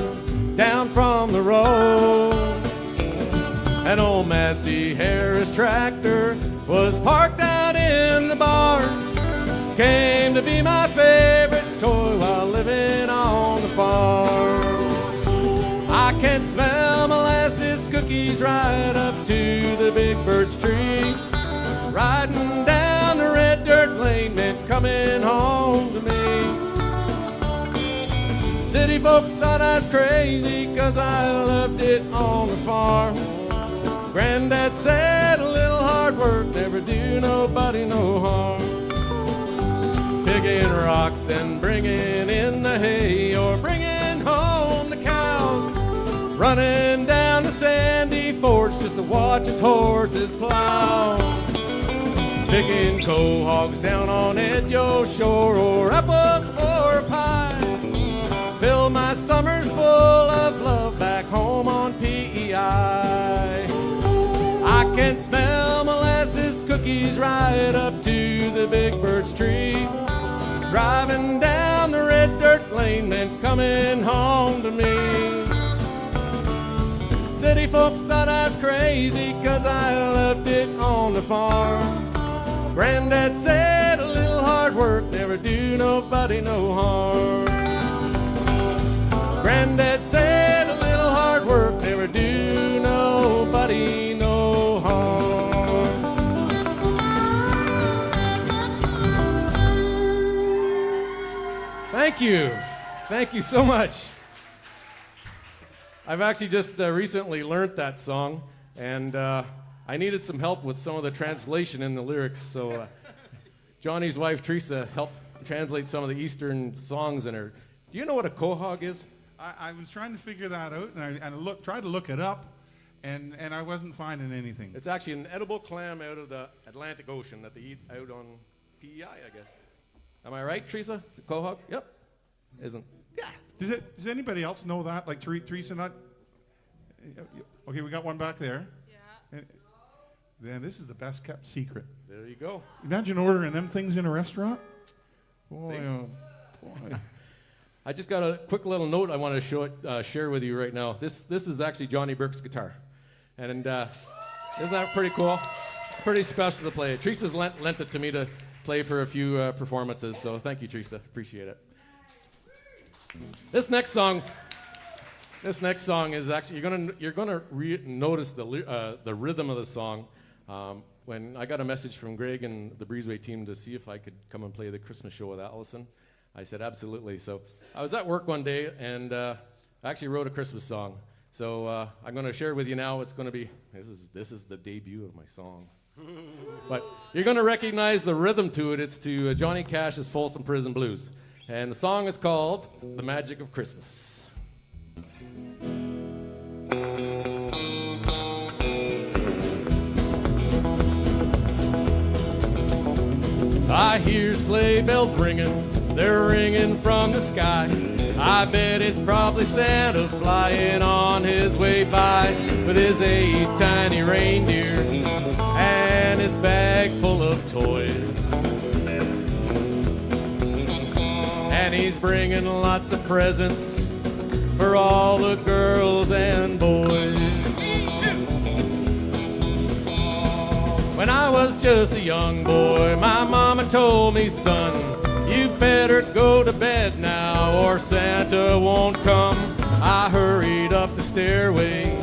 down from the road. An old Massey Harris tractor was parked out in the barn. Came to be my favorite toy while living on the farm. I can smell molasses cookies right up to the big bird's tree. Riding down the red dirt lane meant coming home to me. City folks thought I was crazy 'cause I loved it on the farm. Granddad said a little hard work never do nobody no harm. Picking rocks and bringing in the hay, or bringing home the cows. Running down the sandy forge just to watch his horses plow. Picking quahogs down on Edgeo's shore, or apples for a pie. Fill my summers full of love back home on PEI. I can smell molasses cookies right up to the big bird's tree. Driving down the red dirt lane, then coming home to me. City folks thought I was crazy 'cause I left it on the farm. Granddad said a little hard work never do nobody no harm. Granddad said a little hard work never do nobody no harm. Thank you. Thank you so much. I've actually just recently learned that song, and I needed some help with some of the translation in the lyrics, so Johnny's wife, Teresa, helped translate some of the Eastern songs in her. Do you know what a quahog is? I was trying to figure that out, and I tried to look it up, and I wasn't finding anything. It's actually an edible clam out of the Atlantic Ocean that they eat out on PEI, I guess. Am I right, Teresa? The quahog? Yep. Isn't? Yeah. Does anybody else know that? Like Teresa, not? Okay, we got one back there. Yeah. Then this is the best kept secret. There you go. Imagine ordering them things in a restaurant. Boy, boy. I just got a quick little note I want to share with you right now. This is actually Johnny Burke's guitar, and isn't that pretty cool? It's pretty special to play. Teresa's lent it to me to play for a few performances, so thank you, Teresa. Appreciate it. This next song is actually you're gonna notice the rhythm of the song. When I got a message from Greg and the Breezeway team to see if I could come and play the Christmas show with Allison, I said absolutely. So I was at work one day and I actually wrote a Christmas song. So I'm going to share with you now. It's going to be this is the debut of my song. But you're going to recognize the rhythm to it. It's to Johnny Cash's Folsom Prison Blues, and the song is called "The Magic of Christmas." I hear sleigh bells ringing, they're ringing from the sky. I bet it's probably Santa flying on his way by with his 8 tiny reindeer and his bag full of toys. And he's bringing lots of presents for all the girls and boys. When I was just a young boy, my mama told me, son, you better go to bed now or Santa won't come. I hurried up the stairway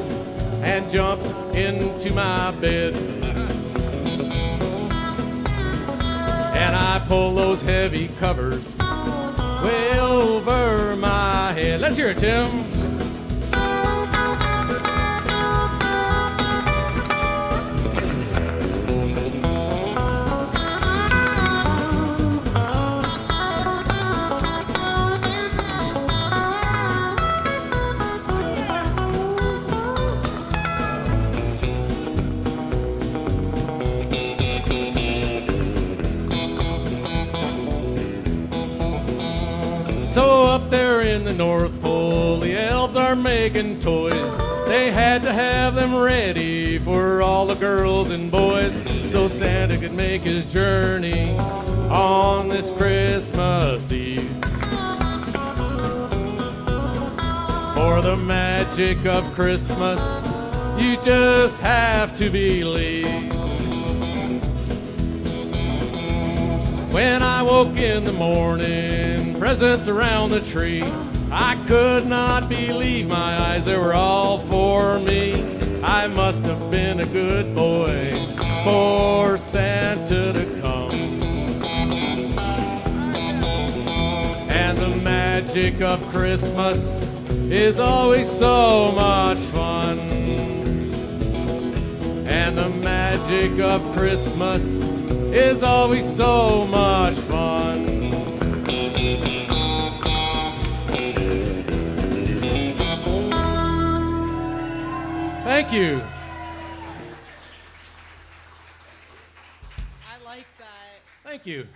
and jumped into my bed. And I pulled those heavy covers way over my head. Let's hear it, Tim. So up there in the North Pole, the elves are making toys. They had to have them ready for all the girls and boys, so Santa could make his journey on this Christmas Eve. For the magic of Christmas, you just have to believe. When I woke in the morning, presents around the tree, I could not believe my eyes, they were all for me. I must have been a good boy for Santa to come. And the magic of Christmas is always so much fun. And the magic of Christmas is always so much fun. Thank you. I like that. Thank you.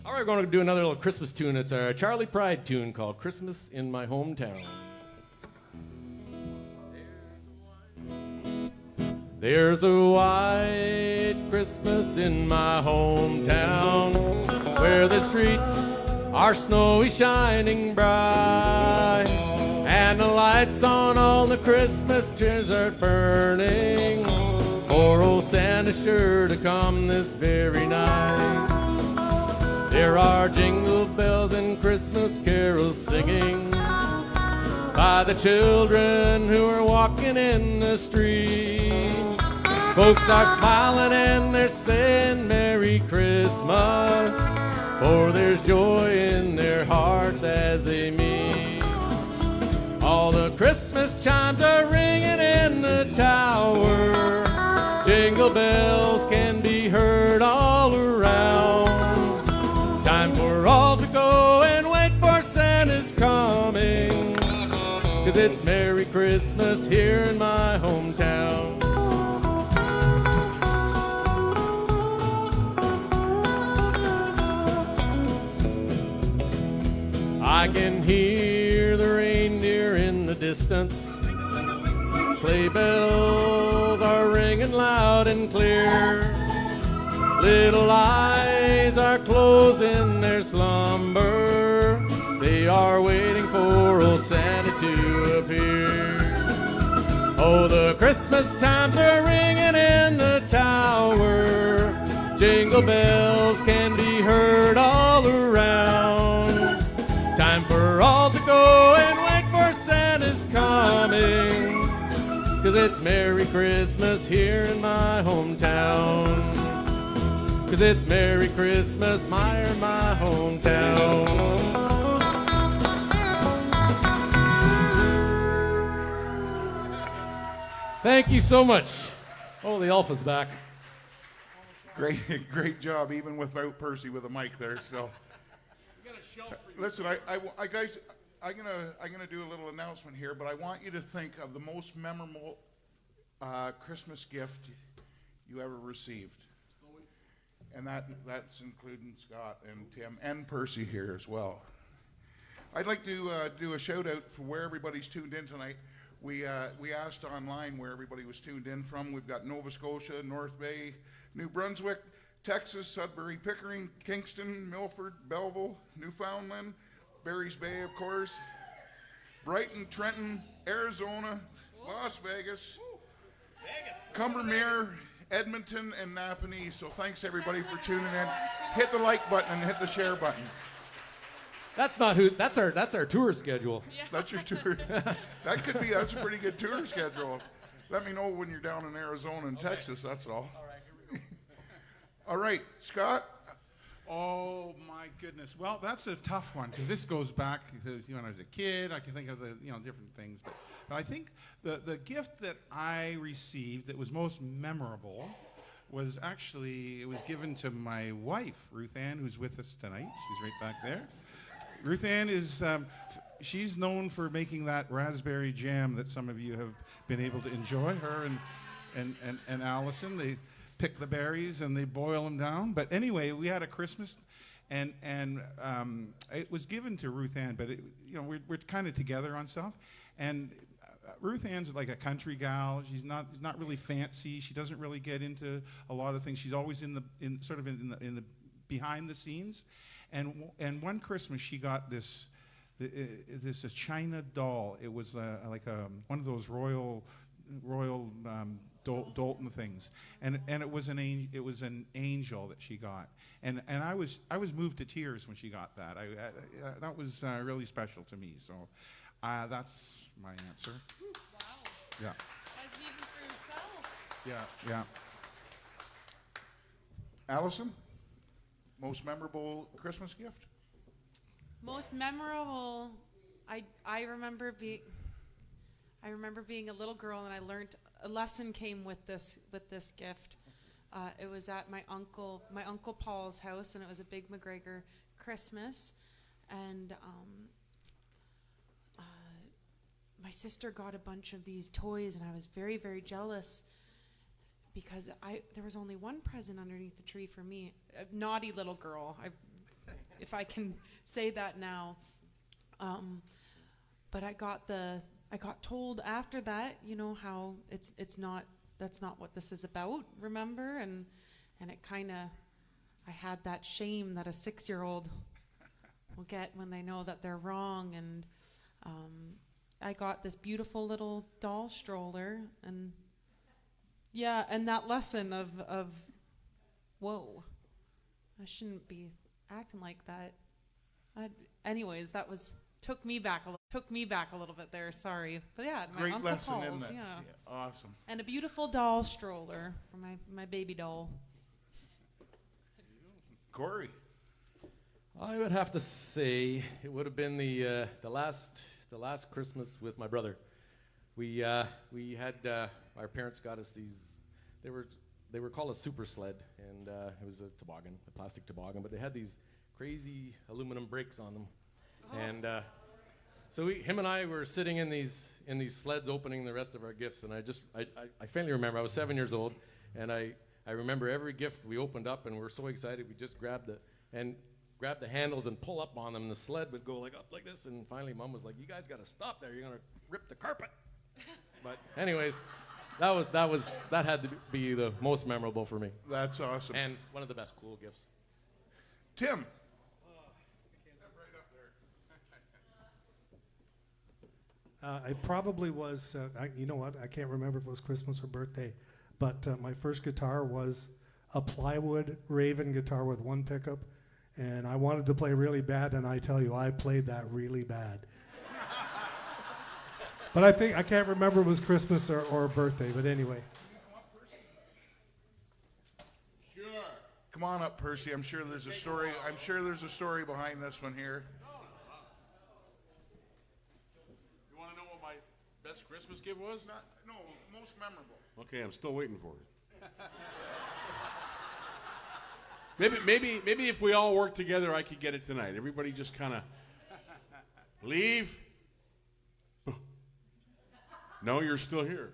All right, we're going to do another little Christmas tune. It's a Charlie Pride tune called Christmas in My Hometown. There's a white Christmas in my hometown where the streets are snowy shining bright, and the lights on all the Christmas trees are burning for old Santa sure to come this very night. There are jingle bells and Christmas carols singing by the children who are walking in the street. Folks are smiling and they're saying Merry Christmas, for there's joy in their hearts as they meet. All the Christmas chimes are ringing in the tower. Jingle bells can be heard all around. Time for all to go and wait for Santa's coming, 'cause it's Merry Christmas here in my hometown. I can hear the reindeer in the distance. Sleigh bells are ringing loud and clear. Little eyes are closing their slumber. They are waiting for old Santa to appear. Oh, the Christmas chimes are ringing in the tower. Jingle bells can be heard all around. Time for all to go and wait for Santa's coming, 'cause it's Merry Christmas here in my hometown. 'Cause it's Merry Christmas in my hometown. Thank you so much. Oh, the Alpha's back. Great job, even without Percy with a mic there. So, listen, I guys, I'm gonna do a little announcement here, but I want you to think of the most memorable Christmas gift you ever received, and that's including Scott and Tim and Percy here as well. I'd like to do a shout out for where everybody's tuned in tonight. We asked online where everybody was tuned in from. We've got Nova Scotia, North Bay, New Brunswick, Texas, Sudbury, Pickering, Kingston, Milford, Belleville, Newfoundland, Barry's Bay, of course, Brighton, Trenton, Arizona, Las Vegas, Cumbermere, Edmonton, and Napanee. So thanks everybody for tuning in. Hit the like button and hit the share button. That's not who. That's our tour schedule. That's your tour. That's a pretty good tour schedule. Let me know when you're down in Arizona and Texas, that's all. All right, here we go. All right, Scott. Oh my goodness. Well, that's a tough one because this goes back because when I was a kid, I can think of the different things. But I think the gift that I received that was most memorable was actually it was given to my wife, Ruth Ann, who's with us tonight. She's right back there. Ruth Ann is she's known for making that raspberry jam that some of you have been able to enjoy. Her and Allison, they pick the berries and they boil them down. But anyway, we had a Christmas, and it was given to Ruth Ann. But we're kind of together on stuff, and Ruth Ann's like a country gal. She's not really fancy. She doesn't really get into a lot of things. She's always in the behind the scenes. And one Christmas she got this China doll. It was like one of those royal Dalton things, and it was an angel that she got, and I was moved to tears when she got that. That was really special to me. So that's my answer. Wow. Yeah. As even for yourself. Yeah. Allison, most memorable Christmas gift? Most memorable, I remember being a little girl, and I learned a lesson came with this gift. It was at my uncle Paul's house, and it was a big MacGregor Christmas, and my sister got a bunch of these toys, and I was very, very jealous because there was only one present underneath the tree for me. A naughty little girl, if I can say that now. But I got told after that, how it's not that's not what this is about, remember? And it kind of, I had that shame that a 6-year-old will get when they know that they're wrong. And I got this beautiful little doll stroller, and yeah, and that lesson of whoa, I shouldn't be acting like that. Anyways, that took me back a little bit there. Sorry, but yeah, my Great Uncle lesson, Paul's, isn't it? yeah. Awesome. And a beautiful doll stroller for my baby doll. Cori. I would have to say it would have been the last Christmas with my brother. We had our parents got us these. They were called a super sled, and it was a plastic toboggan, but they had these crazy aluminum brakes on them. Oh. And so him and I were sitting in these sleds opening the rest of our gifts, and I faintly remember I was 7 years old, and I remember every gift we opened up, and we were so excited we just grabbed the handles and pull up on them, and the sled would go up like this, and finally Mom was like, "You guys got to stop there, you're gonna rip the carpet." But anyways, that had to be the most memorable for me. That's awesome. And one of the best cool gifts. Tim. I probably was, you know what, I can't remember if it was Christmas or birthday, but my first guitar was a plywood Raven guitar with one pickup, and I wanted to play really bad, and I tell you, I played that really bad. But I can't remember if it was Christmas or birthday, but anyway. Sure. Come on up, Percy. I'm sure there's a story. I'm sure there's a story behind this one here. Best Christmas gift was? No, most memorable. Okay, I'm still waiting for it. Maybe if we all work together, I could get it tonight. Everybody just kind of leave. No, you're still here.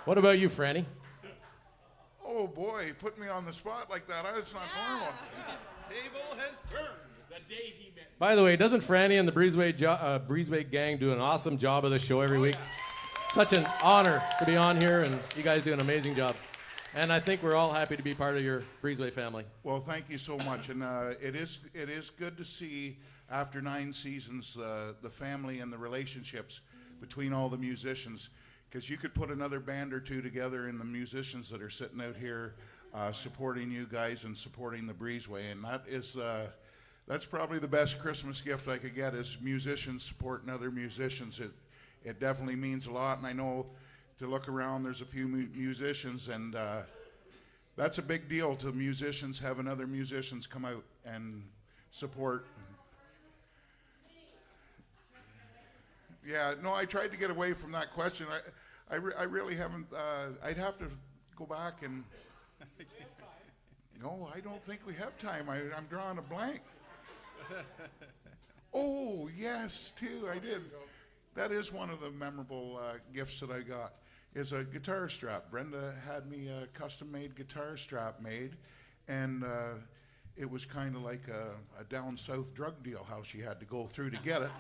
What about you, Franny? Oh boy, put me on the spot like that. It's not normal. Table has turned. The day he met. By the way, doesn't Franny and the Breezeway gang do an awesome job of the show every week? Such an honor to be on here, and you guys do an amazing job. And I think we're all happy to be part of your Breezeway family. Well, thank you so much, and it is good to see after 9 seasons the family and the relationships between all the musicians, because you could put another band or two together, and the musicians that are sitting out here supporting you guys and supporting the Breezeway, and that's probably the best Christmas gift I could get, is musicians supporting other musicians. It definitely means a lot, and I know to look around there's a few musicians, and that's a big deal to musicians, having other musicians come out and support. Yeah, no, I tried to get away from that question. I really haven't. I'd have to go back and. No, I don't think we have time. I'm drawing a blank. Oh, yes, too, I did. That is one of the memorable gifts that I got, is a guitar strap. Brenda had me a custom-made guitar strap made, and it was kind of like a down-south drug deal, how she had to go through to get it.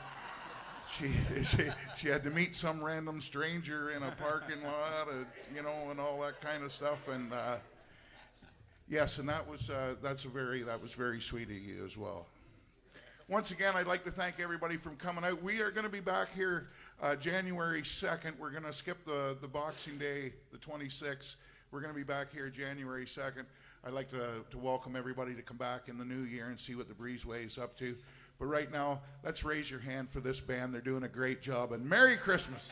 She had to meet some random stranger in a parking lot, and all that kind of stuff, and yes, and that was very sweet of you as well. Once again, I'd like to thank everybody for coming out. We are going to be back here January 2nd. We're going to skip the Boxing Day, the 26th. We're going to be back here January 2nd. I'd like to welcome everybody to come back in the new year and see what the Breezeway is up to. But right now, let's raise your hand for this band. They're doing a great job. And Merry Christmas.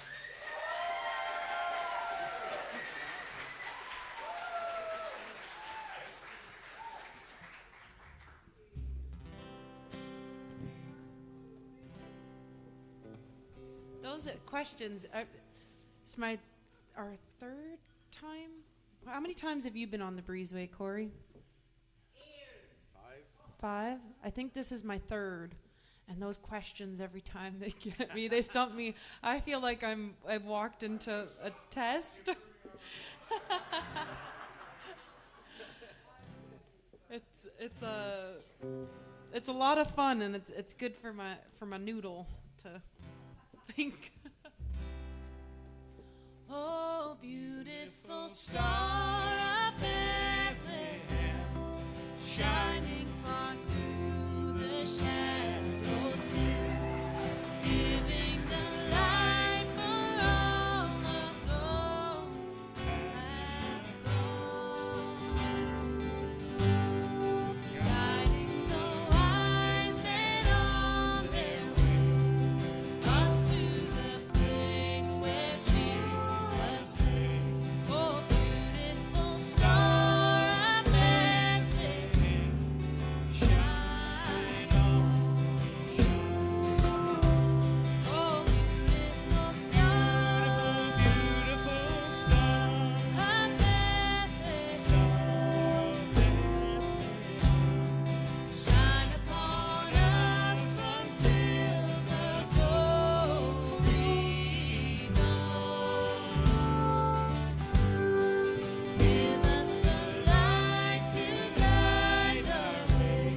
Those questions, it's our third time. How many times have you been on the Breezeway, Cori? 5. I think this is my third. And those questions, every time they get me, they stump me. I feel like I've walked into a test. It's a lot of fun, and it's good for my noodle to think. Oh, beautiful star of Bethlehem, shining far through the shadows dim, giving the light for all of those who have gone, guiding the wise men on their way unto the place where Jesus lay. Oh, beautiful star of Bethlehem, shine on, oh, beautiful star, beautiful star of Bethlehem, shine upon us until the glory dawn. Give us the light to guide the way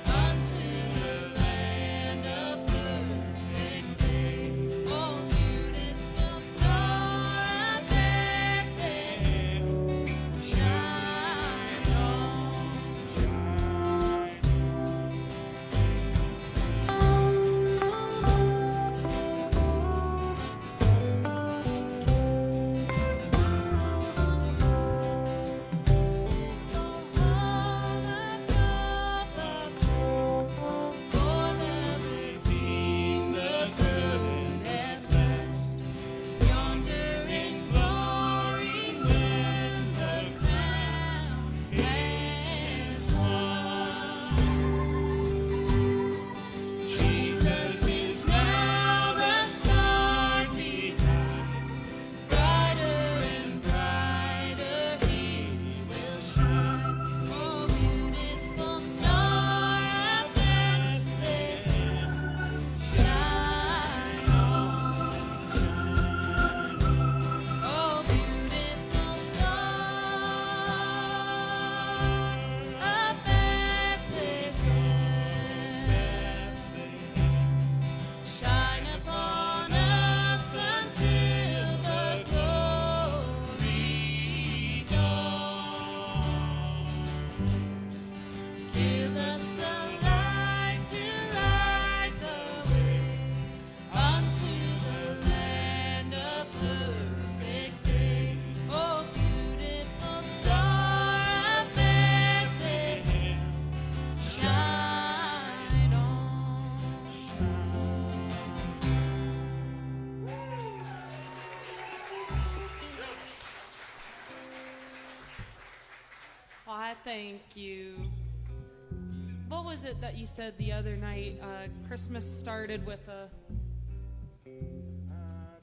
unto the land of perfect day. Oh, beautiful star of Bethlehem, shine on, Jesus is now the star divine, brighter and brighter He will shine. Oh, beautiful star of Bethlehem, shine on, oh, beautiful star of Bethlehem, shine upon us until the glory dawn. Give us the light to light the way unto the land of perfect day. Oh, beautiful star of Bethlehem, shine on. Well, I thank you. What was it that you said the other night? Christmas started with a.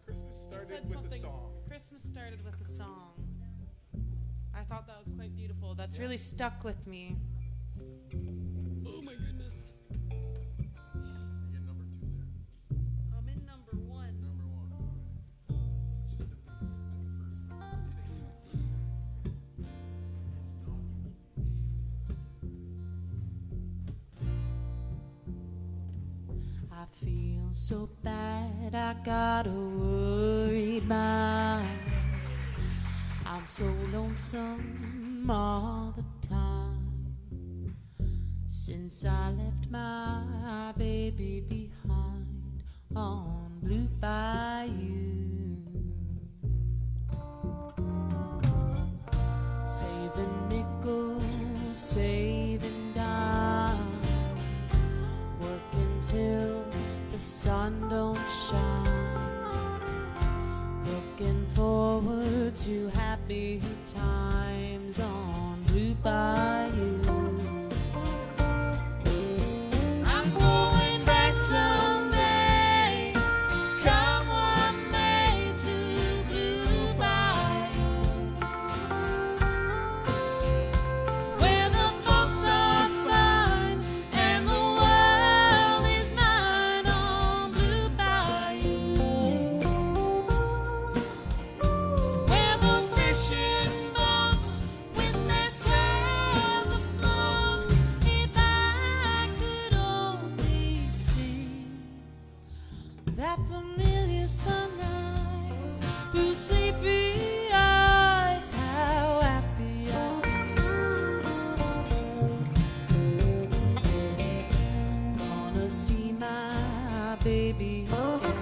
Christmas You started said with something. a song. Christmas started with a song. I thought that was quite beautiful. That's really stuck with me. Oh my goodness. You're number 2 there. I'm in number 1. Number 1. I feel so bad, I got a worried mind. I'm so lonesome all the time. Since I left my baby behind on Blue Bayou, saving nickels, saving dimes, working till the sun don't shine, looking forward to happy times on Blue Bayou. I'm going back someday, come what may, to Blue Bayou, where the folks are fine and the world is mine on Blue Bayou, where those fishing boats with their sails afloat. If I could only see that familiar sunrise through sleep Gonna see my baby again.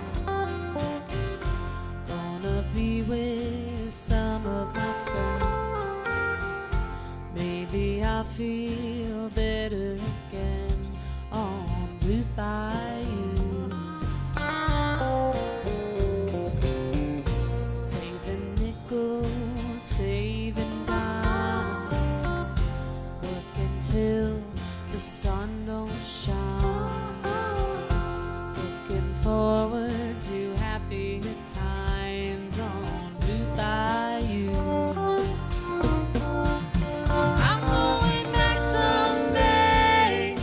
Gonna be with some of my friends. Maybe I'll feel better again on Blue Bayou. Saving nickels, saving dimes, working till the sun don't shine. Looking forward to happier times on Blue Bayou. I'm going back someday,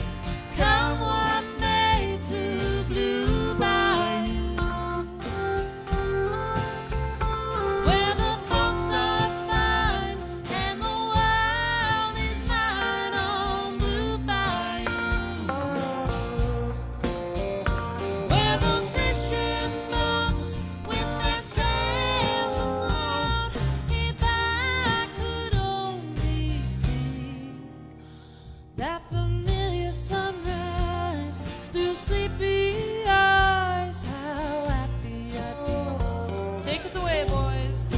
come what may, to Blue Bayou, where the folks are fine and the world is mine on Blue Bayou, where those fishing boats with their sails afloat. If I could only see that familiar sunrise through sleepy eyes, how happy I'd be. Take us away, boys.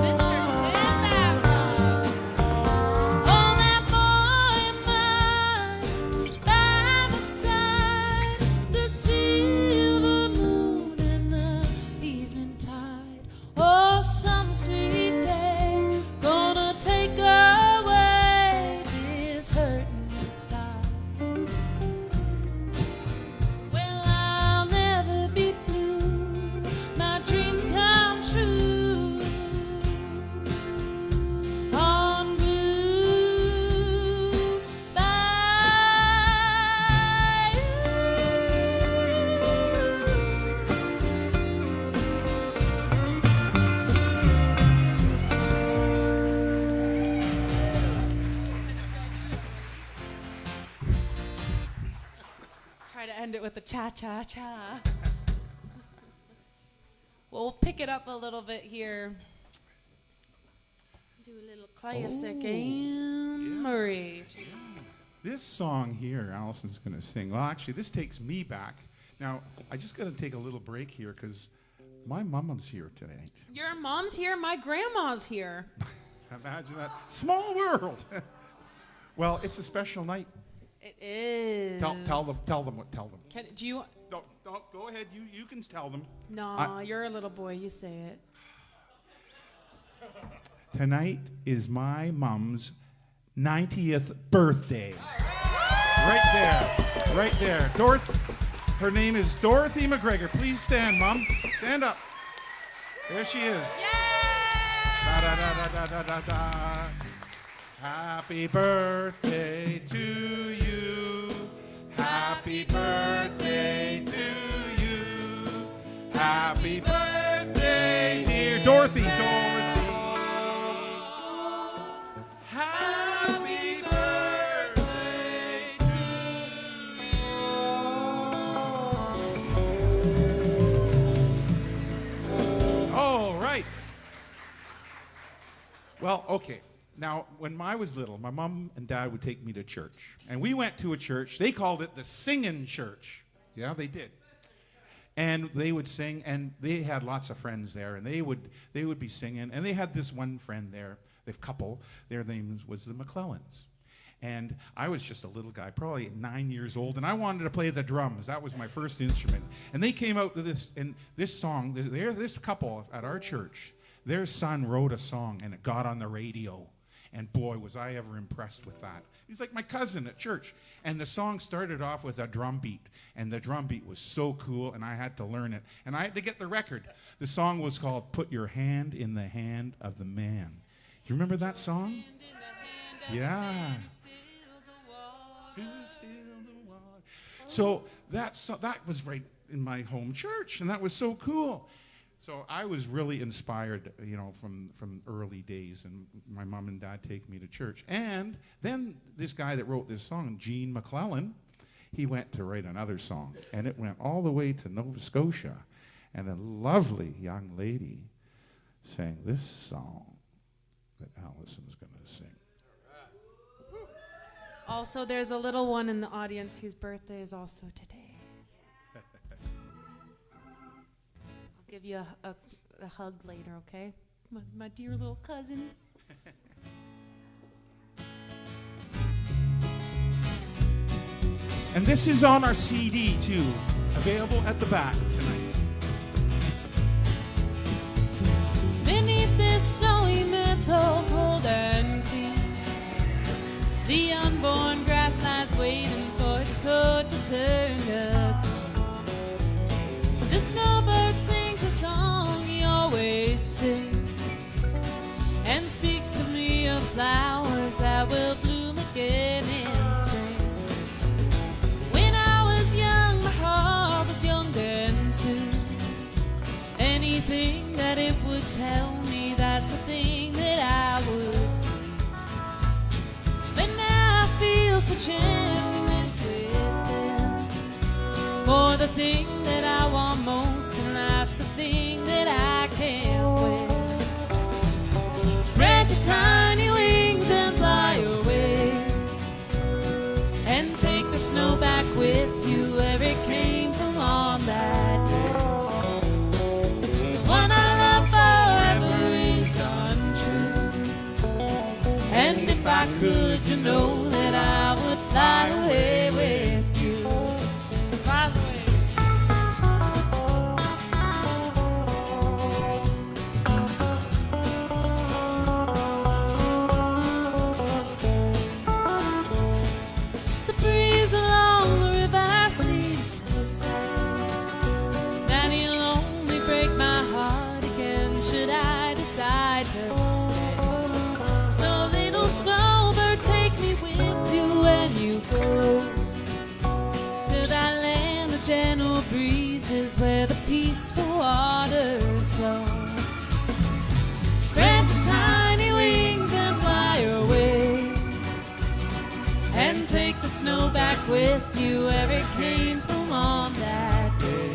Mr. Tim Babcock. Hold that boy of mine by the side, the silver moon and the evening tide. Oh, some sweet day, gonna take away this hurting inside. Well, I'll never be blue, my dreams come true on Blue Try to end it with the cha-cha-cha. Well, we'll pick it up a little bit here. Do a little classic Anne Murray. This song here, Allison's going to sing. Well, actually, this takes me back. Now, I just got to take a little break here because my mom's here tonight. Your mom's here, my grandma's here. Imagine that. Small world. Well, it's a special night. It is. Tell them. Do you? Don't, go ahead. You can tell them. No, you're a little boy. You say it. Tonight is my mom's 90th birthday. Right there. Her name is Dorothy MacGregor. Please stand, Mom. Stand up. There she is. Da, da, da, da, da, da, da. Happy birthday to you. Happy birthday to you. Happy birthday, dear Dorothy. Happy birthday to you. All right. Well, okay. Now, when I was little, my mom and dad would take me to church. And we went to a church. They called it the Singing Church. Yeah, they did. And they would sing, and they had lots of friends there, and they would be singing. And they had this one friend there, the couple, their name was the McClellans. And I was just a little guy, probably 9 years old, and I wanted to play the drums. That was my first instrument. And they came out with this song. This couple at our church, their son wrote a song, and it got on the radio. And boy, was I ever impressed with that. He's like my cousin at church. And the song started off with a drum beat. And the drum beat was so cool, and I had to learn it. And I had to get the record. The song was called Put Your Hand in the Hand of the Man. You remember that song? Yeah. So that was right in my home church, and that was so cool. So I was really inspired, from early days, and my mom and dad take me to church. And then this guy that wrote this song, Gene McClellan, he went to write another song, and it went all the way to Nova Scotia, and a lovely young lady sang this song that Allison's going to sing. Also, there's a little one in the audience whose birthday is also today. I'll give you a hug later, okay? My dear little cousin. And this is on our CD, too, available at the back tonight. Beneath this snowy meadow, cold and clean, the unborn grass lies waiting for its coat to turn to green. The snowbird sings a song he always sings, and speaks to me of flowers that will bloom again in spring. When I was young, my heart was young then too. Anything that it would tell me, that's the thing that I would. But now I feel such emptiness within, for the thing that I want most in life's the thing that I can't win. Spread your tiny wings and fly away, and take the snow back with you where it came from on that day. The one I love forever is untrue, and if I could, you know that I would fly away with you. Fly away. The breeze along the river seems to say that he'll only break my heart again should I decide to stay. So little snowbird, take me with you when you go to that land of gentle breezes where the peaceful waters flow. Spread your tiny wings and fly away, and take the snow back with you where it came from on that day.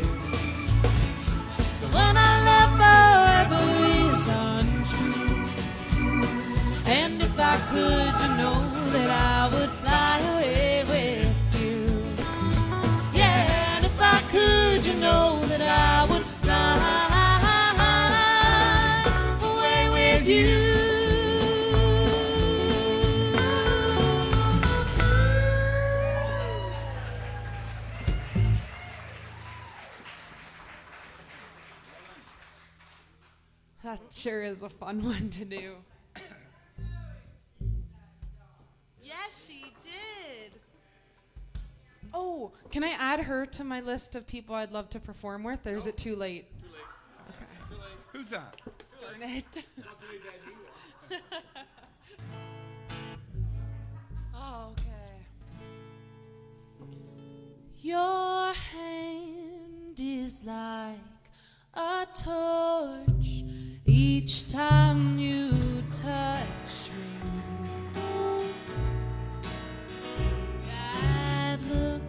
The one I love forever is untrue, and if I could, you know that I would fly away with you. Yeah, and if I could, you know that I would fly away with you. That sure is a fun one to do. Yes, she did. Oh, can I add her to my list of people I'd love to perform with, or is it too late? Okay. Who's that? Darn it. Oh, okay. Your hand is like a torch each time you touch me. That look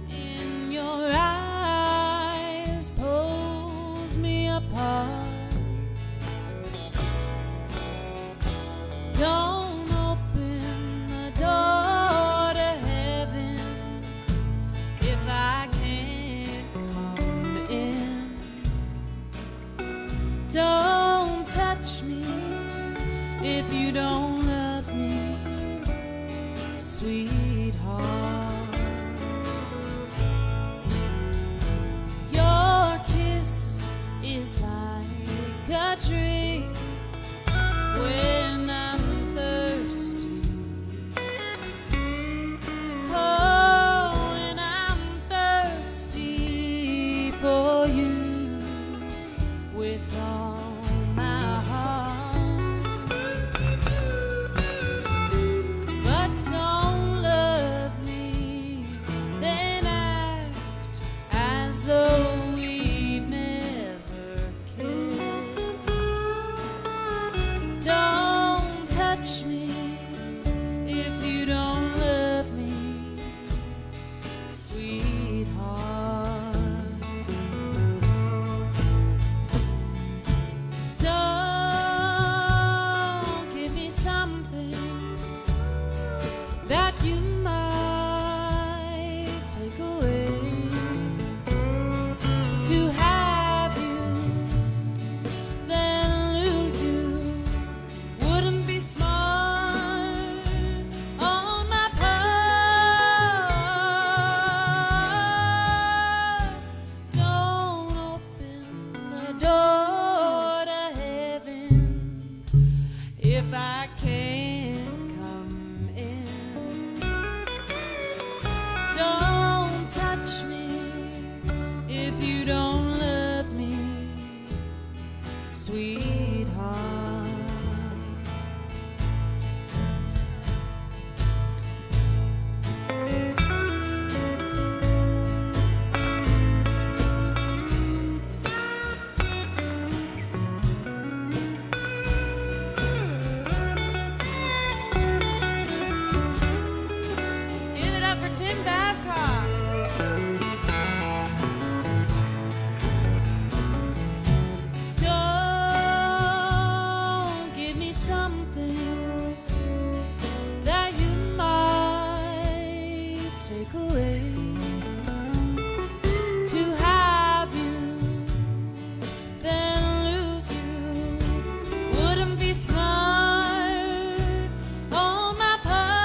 in your eyes pulls me apart. Don't open the door to heaven if I can't come in. Don't touch me Tim Babcock. Don't give me something that you might take away. To have you, then lose you, wouldn't be smart on my part.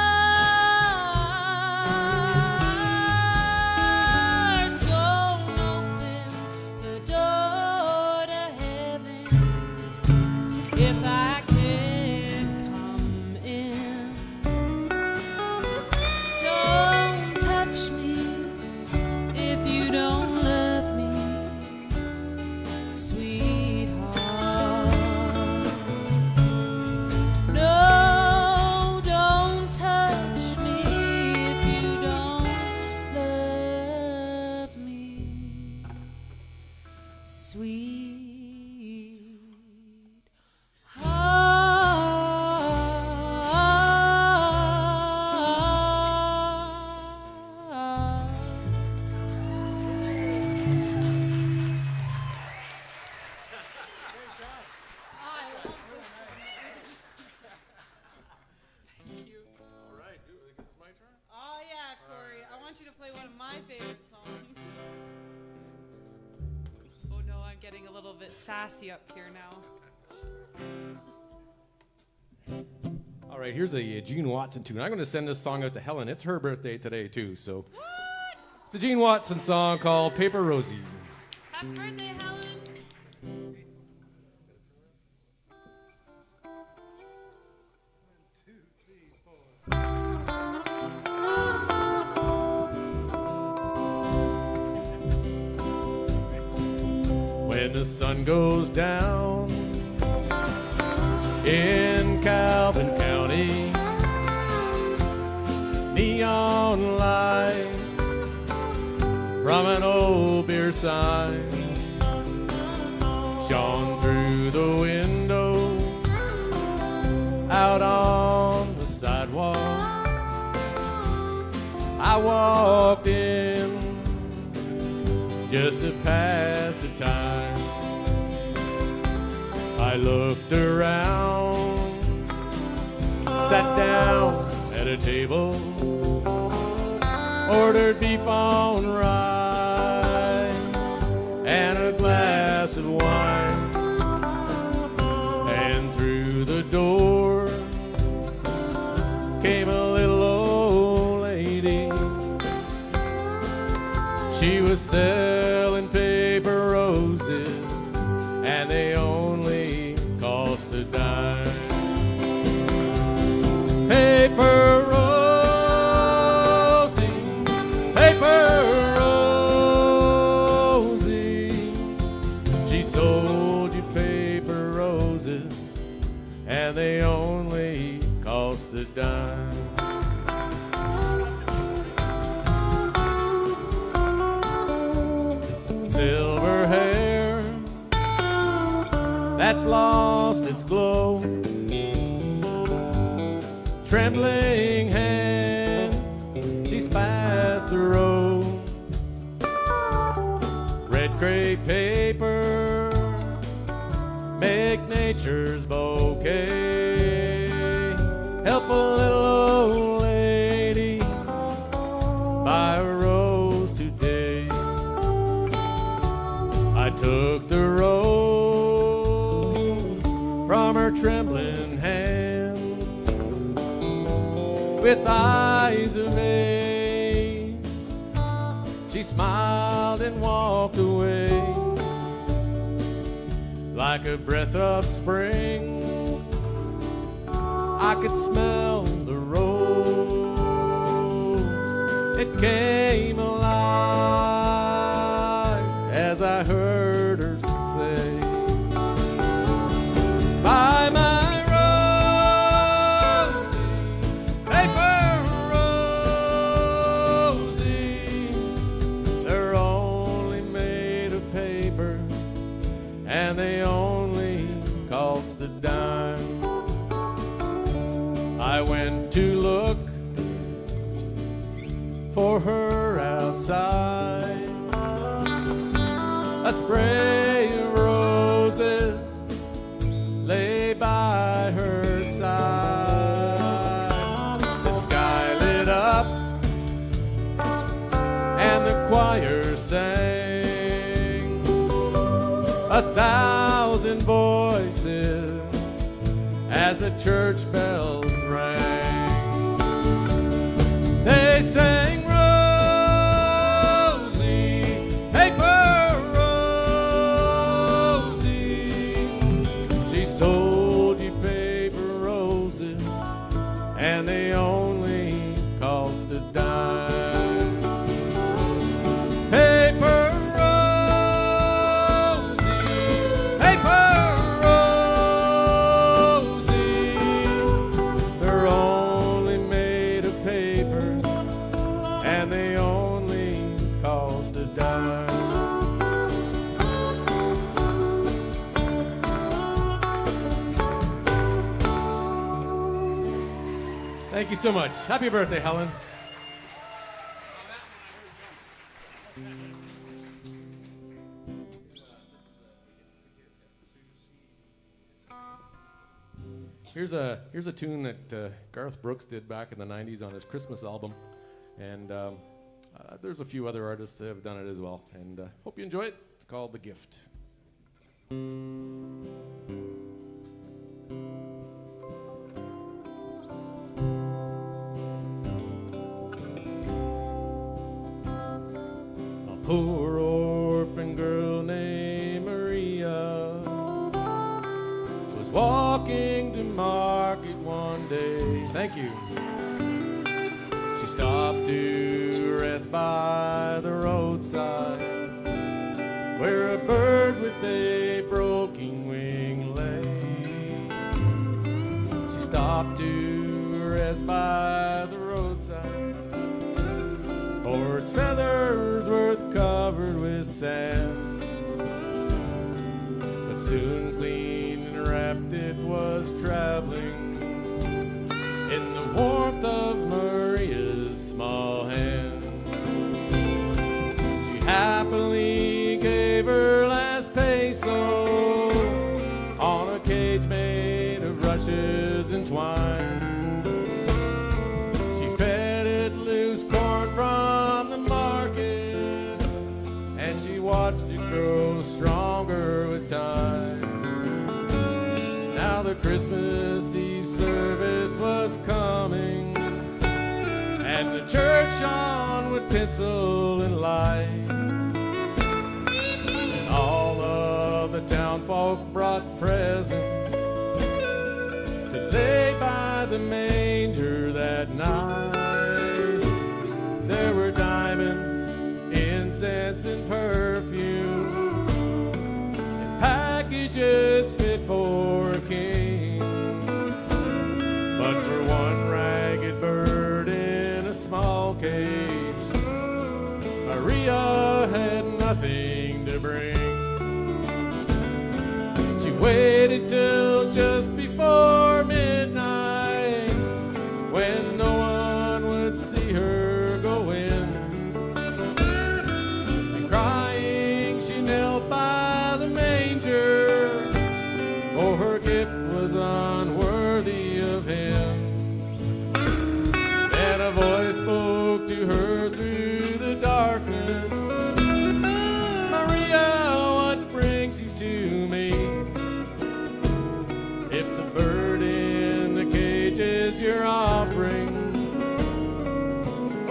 Don't open the door to heaven if I can't come in. Don't touch me if you don't love me, sweetheart. No, don't touch me if you don't love me, sweetheart. All right, dude, I guess it's my turn. Oh yeah, Corey. I want you to play one of my favorite songs. Oh no, I'm getting a little bit sassy up here now. All right, here's a Gene Watson tune. I'm going to send this song out to Helen. It's her birthday today, too. So it's a Gene Watson song called Paper Rosie. Happy birthday, Helen. When the sun goes down in Calvin County, neon lights from an old beer sign shone through the window out on the sidewalk. I walked in just to pass the time. I looked around, sat down at a table, ordered beef on rye and a glass of wine, and through the door came a little old lady. She was selling paper roses, and they only cost a dime. Paper Rosie, Paper Rosie, she sold you paper roses, and they only cost a dime. Silver hair that's lost its glow, trembling hands, she's passed the road. Red crepe paper, make nature's bouquet. Help a little old lady buy a rose today. I took the rose from her trembling hand with eyes amazed. She smiled and walked away like a breath of spring. I could smell the rose. It came alive as I heard her say, "Buy my Rosie, paper Rosie. They're only made of paper, and they only cost a dime." I went to look for her outside. A spray of roses lay by her side. The sky lit up and the choir sang 1,000 voices as the church bells rang. They sang Rosie, paper Rosie. She sold you paper roses and they only cost a dime. Paper Rosie, paper Rosie. They're only made of paper and they only cost a dime. Thank you so much. Happy birthday, Helen. Here's a tune that Garth Brooks did back in the 90s on his Christmas album. And there's a few other artists that have done it as well. And hope you enjoy it. It's called The Gift. A poor orphan girl named Maria was walking to market one day. Thank you. She stopped to rest by the roadside where a bird with a broken wing lay. She stopped to rest by the roadside, for its feathers were covered with sand. But soon clean and wrapped it was traveling in the warmth of Maria's small hand. She happily gave her last peso on a cage made of rushes and twine. She fed it loose corn from the market, and she watched it grow stronger with time. Now the Christmas Eve service was coming, and the church shone with tinsel and light. And all of the town folk brought presents to lay by the manger that night. There were diamonds, incense, and perfumes, and packages fit for a king. But for one ragged bird in a small cage, Maria had nothing to bring. She waited till just before midnight, when no one would see her go in. And crying, she knelt by the manger, for her gift was unworthy of him. Then a voice spoke to her through the darkness, Maria, what brings you to me? If the bird in the cage is your offering,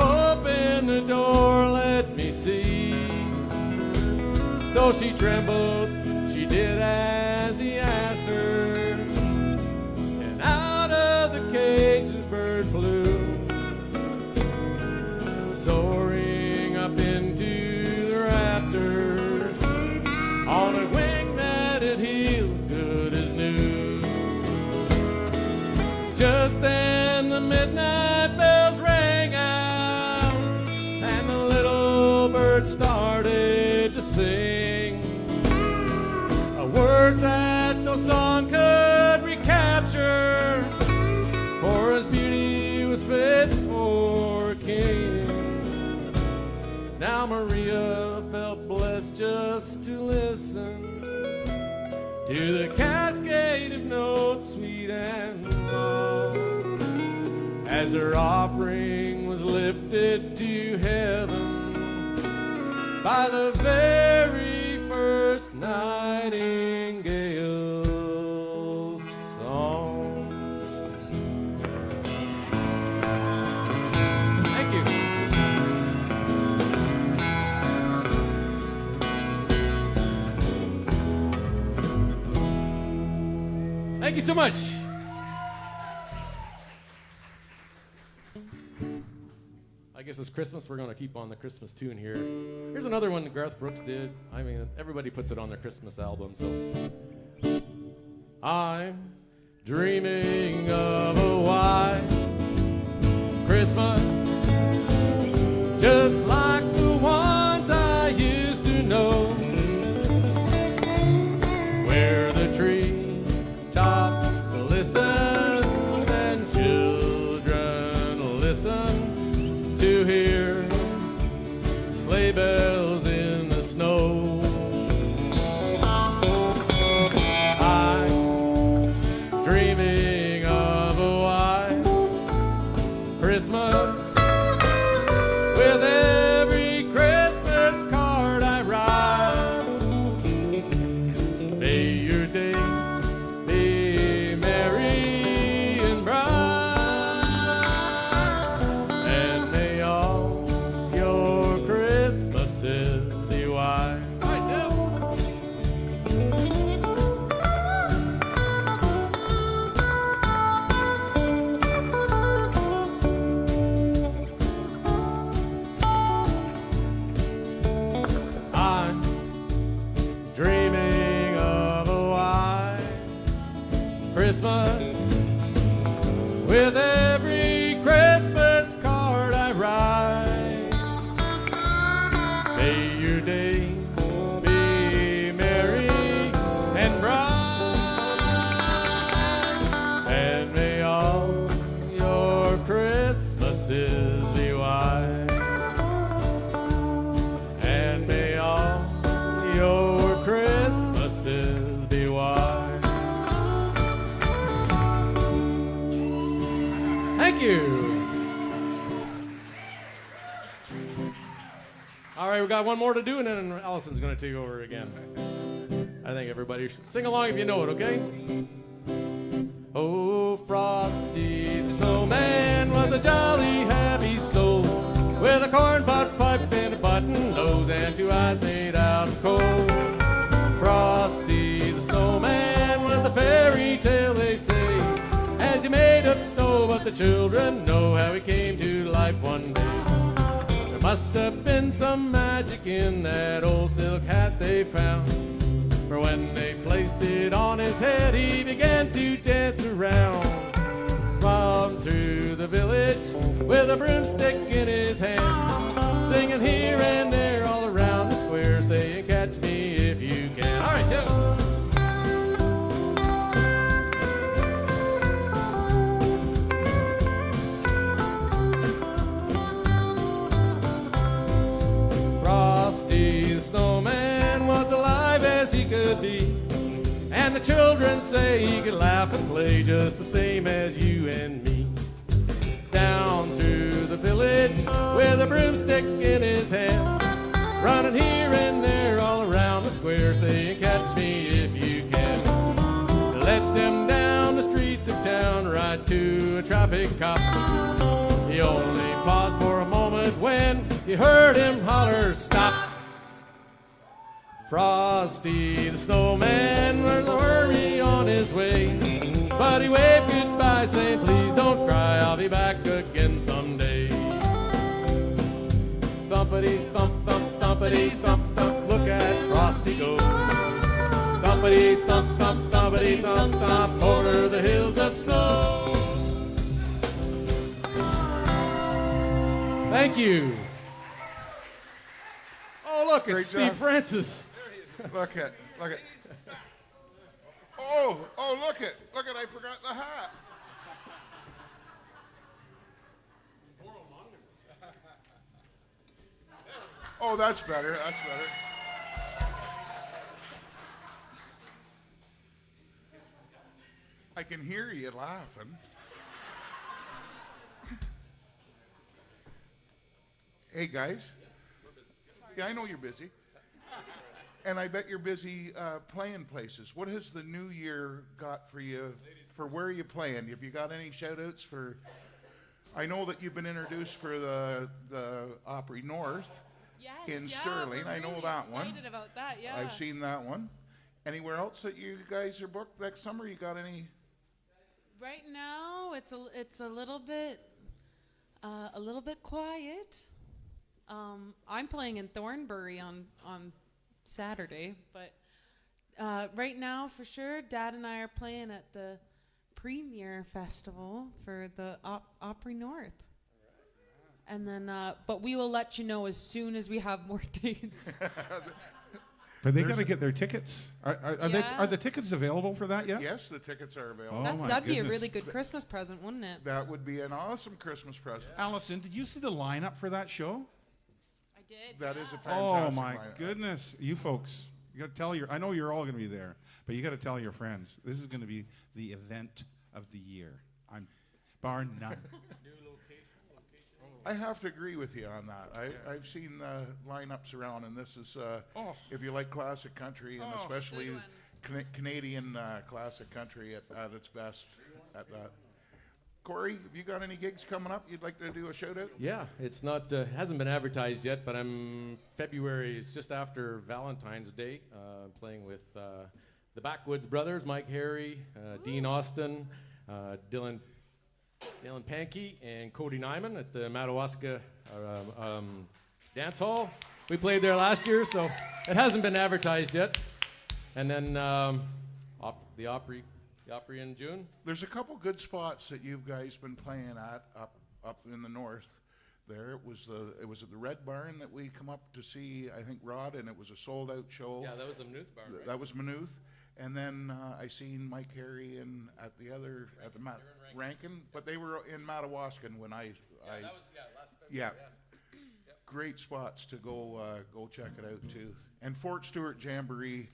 open the door, let me see. Though she trembled, she did as he asked her, and out of the cage the bird flew, soaring up into the rafters on a wing that had healed good as new. Just then the midnight bells rang out, and the little bird started to sing words that no song could recapture, for his beauty was fit for a king. Now Maria felt blessed just to listen to the cascade of notes, sweet and low, as her offering was lifted to heaven by the very first nightingale song. Thank you. Thank you so much. I guess it's Christmas. We're going to keep on the Christmas tune here. Here's another one that Garth Brooks did. I mean, everybody puts it on their Christmas album, so. I'm dreaming of a white Christmas, just like the ones I used to know, where the tree tops glisten and children listen to hear sleigh bells in the snow. I'm dreaming of a white Christmas, with every Christmas card I write. May your days be merry and bright, and may all your Christmases be white. I'm dreaming of a white Christmas, with every Christmas card I write. May your days be merry and bright, and may all your Christmases be white, and may all your Christmases be white. Thank you. All right, we got one more to do, and then Allison's going to take over again. I think everybody should sing along if you know it, okay? Oh, Frosty the Snowman was a jolly happy soul, with a corncob pipe and a button nose and two eyes made out of coal. Frosty the Snowman was a fairy tale, they say, as he made of snow, but the children know how he came to life one day. There must have been some magic in that old silk hat they found, for when they placed it on his head, he began to dance around. Run through the village with a broomstick in his hand, singing here and there all around the square, saying, catch me if you can. All right, Joe. Frosty the Snowman was alive as he could be, and the children say he could laugh and play just the same as you and me. Down through the village with a broomstick in his hand, running here and there all around the square, saying, catch me if you can. Let them down the streets of town, right to a traffic cop. He only paused for a moment when he heard him holler, stop. Frosty the Snowman was a hurry on his way, but he waved goodbye, saying, please don't cry, I'll be back again someday. Thumpity thump thump, thumpity thump thump, look at Frosty go. Thumpity thump thump, thumpity thump thump, over the hills of snow. Thank you. Oh, look, Great it's Steve job. Francis. Look at. Oh, look at, I forgot the hat. Oh, that's better. That's better. I can hear you laughing. Hey, guys. Yeah, I know you're busy. And I bet you're busy playing places. What has the new year got for you? For where are you playing? Have you got any shout-outs for... I know that you've been introduced for the Opry North in Sterling. I know that one. Excited about that, yeah. I've seen that one. Anywhere else that you guys are booked next summer? You got any? Right now, it's a little bit quiet. I'm playing in Thornbury on Saturday, but right now, for sure, Dad and I are playing at the Premier Festival for the Opry North. And then, but we will let you know as soon as we have more dates. But they got to get their tickets. Are the tickets available for that yet? Yes, the tickets are available. Oh, That'd be a really good Christmas present, wouldn't it? That would be an awesome Christmas present. Allison, did you see the lineup for that show? I did. That is a fantastic Oh my lineup. goodness, you folks! You got to tell I know you're all going to be there, but you got to tell your friends. This is going to be the event of the year. I'm bar none. I have to agree with you on that. I've seen lineups around, and this is, if you like classic country, and especially Canadian classic country at its best at that. Corey, have you got any gigs coming up you'd like to do a shout-out? Yeah, it's not hasn't been advertised yet, but I'm February. It's just after Valentine's Day. Playing with the Backwoods Brothers, Mike Harry, Dean Austin, Dylan Pankey, and Cody Nyman at the Madawaska Dance Hall. We played there last year, so it hasn't been advertised yet. And then the Opry in June. There's a couple good spots that you guys been playing at up in the north. There it was at the Red Barn that we come up to see. I think Rod, and it was a sold out show. Yeah, that was the Maynooth Bar. Right? That was Maynooth, and then I seen Mike Harry at the Rankin, but they were in Madawaska when I that was last February. yeah. Great spots to go check it out too. And Fort Stewart Jamboree,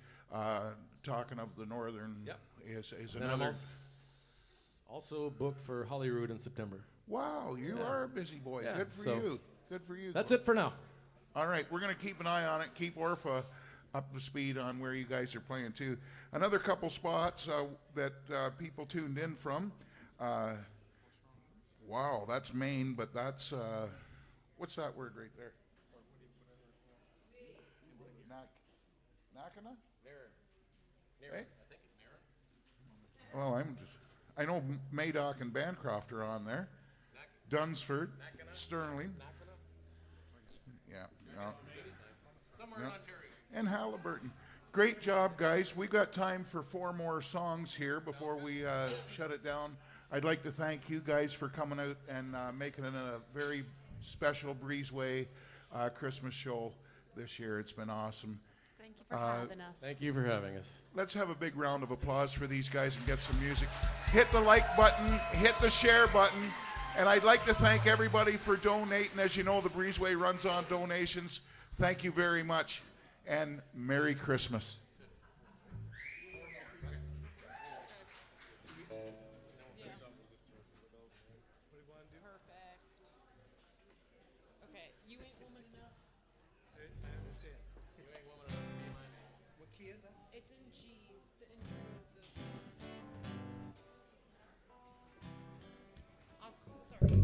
talking of the northern, is And then I'm another. also booked for Holyrood in September. Wow, you are a busy boy. Yeah, Good for so you. Good for you. That's it for now. All right, we're going to keep an eye on it. Keep Orpha up to speed on where you guys are playing too. Another couple spots that people tuned in from. Wow, that's Maine, but that's what's that word right there? Nakana? Hey? Well, I know Madoc and Bancroft are on there. Dunsford, Sterling. Yeah. Somewhere in Ontario. And Halliburton. Great job, guys. We've got time for 4 more songs here before we shut it down. I'd like to thank you guys for coming out and making it a very special Breezeway Christmas show this year. It's been awesome. Thank you for having us. Thank you for having us. Let's have a big round of applause for these guys and get some music. Hit the like button, hit the share button, and I'd like to thank everybody for donating. As you know, the Breezeway runs on donations. Thank you very much, and Merry Christmas. Okay, you ain't woman enough. What key is that? It's in G, the intro of the. Oh, sorry.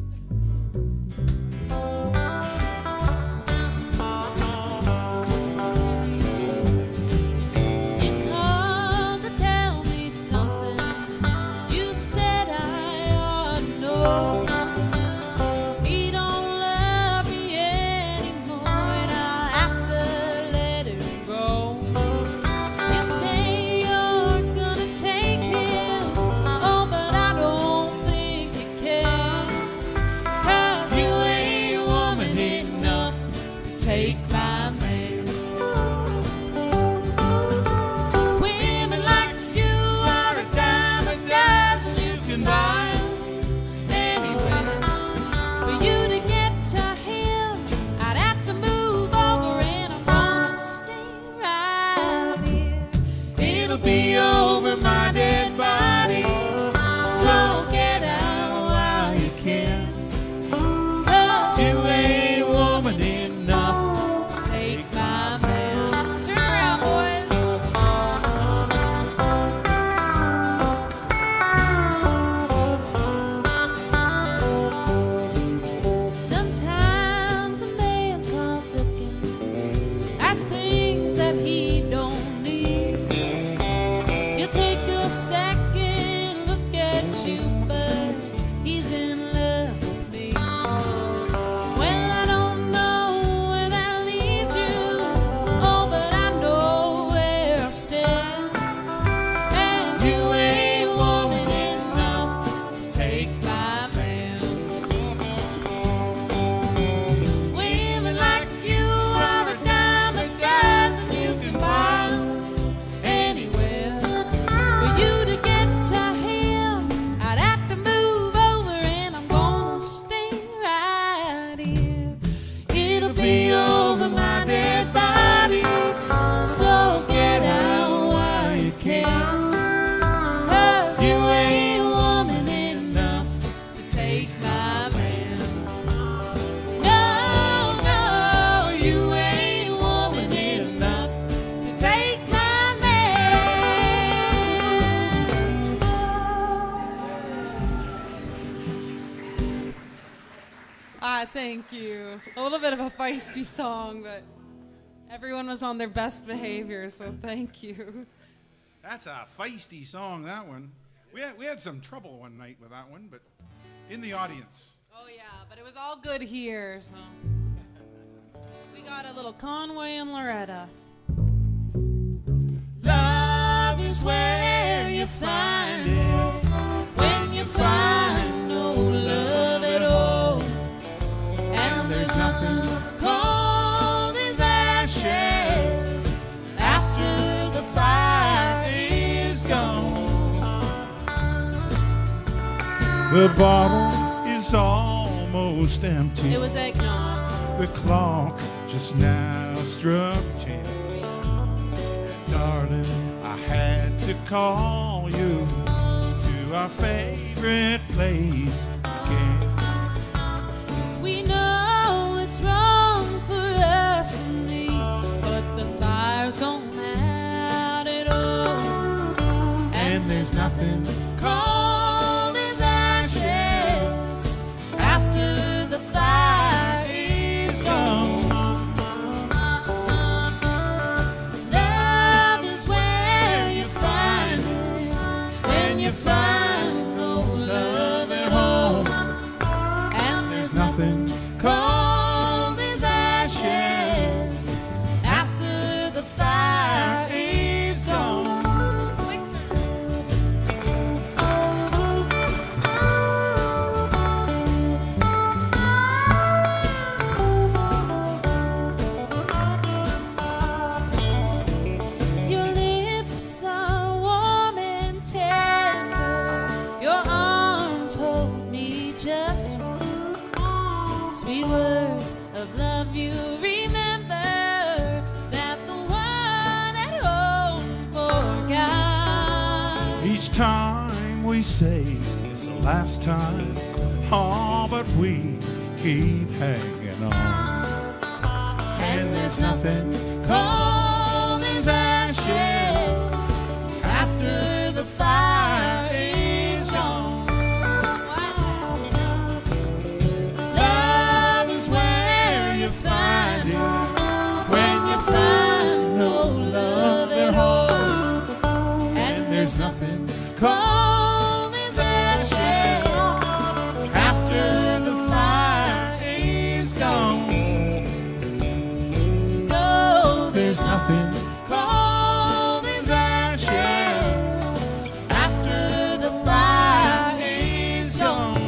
You called to tell me something. You said I ought to know. He don't love me anymore, and I have to let it go. You say you're gonna take him, oh, but I don't think you can. 'Cause you ain't woman enough to take my man. Women like you are a dime a dozen, you can buy 'em anywhere. For you to get to him, I'd have to move over a feisty song, but everyone was on their best behavior, so thank you. That's a feisty song, that one. We had some trouble one night with that one, but in the audience. Oh yeah, but it was all good here, so. We got a little Conway and Loretta. Love is where you find it when you find no love at all. And there's nothing cold as ashes after the fire is gone. The bottle is almost empty. It was eggnog. The clock just now struck 10. Darling, I had to call you to our favorite place again. We know it's wrong for us to leave, but the fire's gone out at all. And there's nothing cold as ashes after the fire is gone. Love is where you find it when you find no love at home. And there's nothing cold as ashes after the fire is gone. Your lips are warm and tender. Your arms hold me just right. Sweet words of love you remember that the one at home forgot. Each time we say it's the last time, oh, but we keep hanging on. And there's nothing cold as ashes after the fire is gone. Love is where you find it when you find no love at home. And there's nothing cold as ashes after the fire is gone. No, there's nothing cold as ashes after the fire is gone.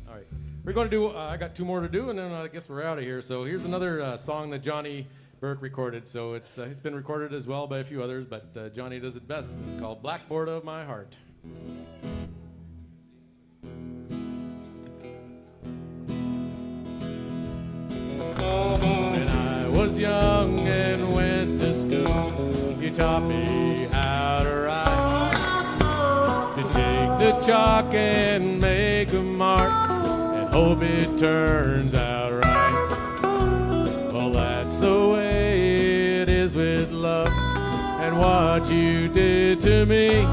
All right, we're going to do. I got two more to do, and then I guess we're out of here. So here's another song that Johnny Burke recorded. So it's been recorded as well by a few others, but Johnny does it best. It's called "Blackboard of My Heart." When I was young and went to school, you taught me how to write, to take the chalk and make a mark and hope it turns out right. Well, that's the way it is with love and what you did to me.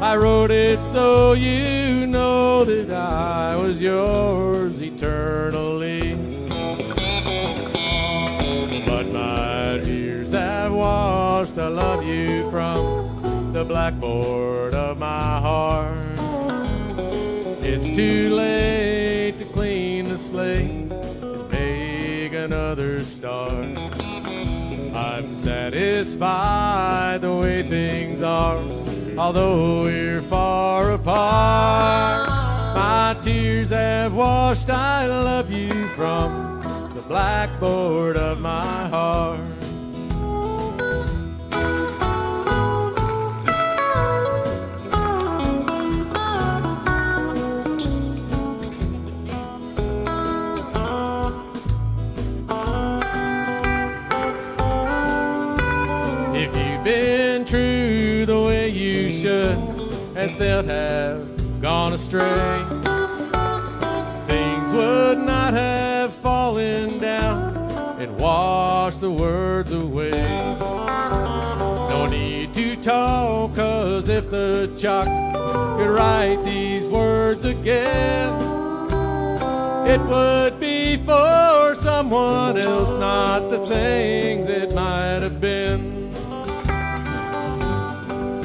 I wrote it so you know that I was yours eternally. But my tears have washed I love you from the blackboard of my heart. It's too late to clean the slate and make another start. I'm satisfied the way things are, although we're far apart. My tears have washed I love you from the blackboard of my heart. If you've been true the way you should, and they'd have gone astray, things would not have fallen down and wash the words away. No need to talk, 'cause if the chalk could write these words again, it would be for someone else, not the things it might have been.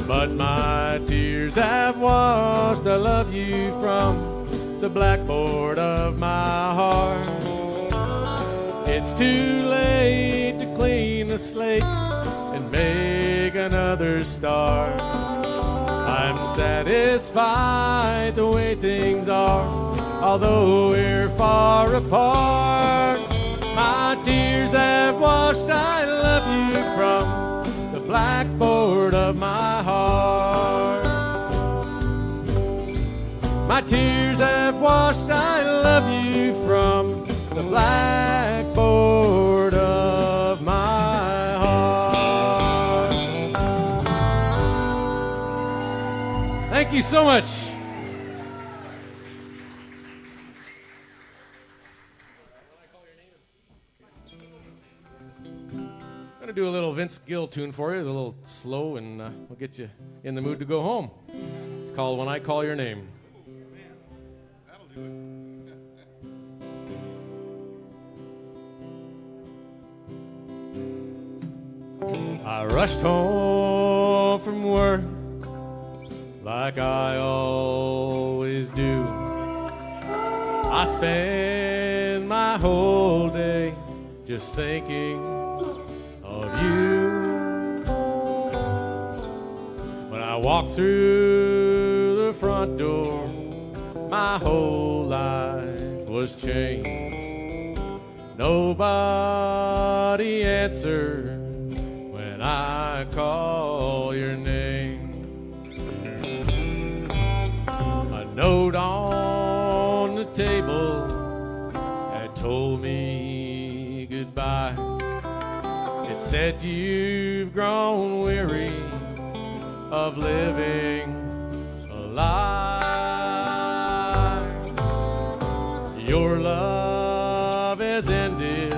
But my tears have washed I love you from the blackboard of my heart. It's too late to clean the slate and make another start. I'm satisfied the way things are, although we're far apart. My tears have washed I love you from the blackboard of my heart. My tears have washed I love you from the blackboard of my heart. Thank you so much. I'm going to do a little Vince Gill tune for you. It's a little slow, and we'll get you in the mood to go home. It's called When I Call Your Name. That'll do it. I rushed home from work like I always do. I spend my whole day just thinking of you. When I walk through the front door, my whole life was changed. Nobody answered when I call your name. A note on the table had told me goodbye. It said you've grown weary of living a lie. Your love has ended,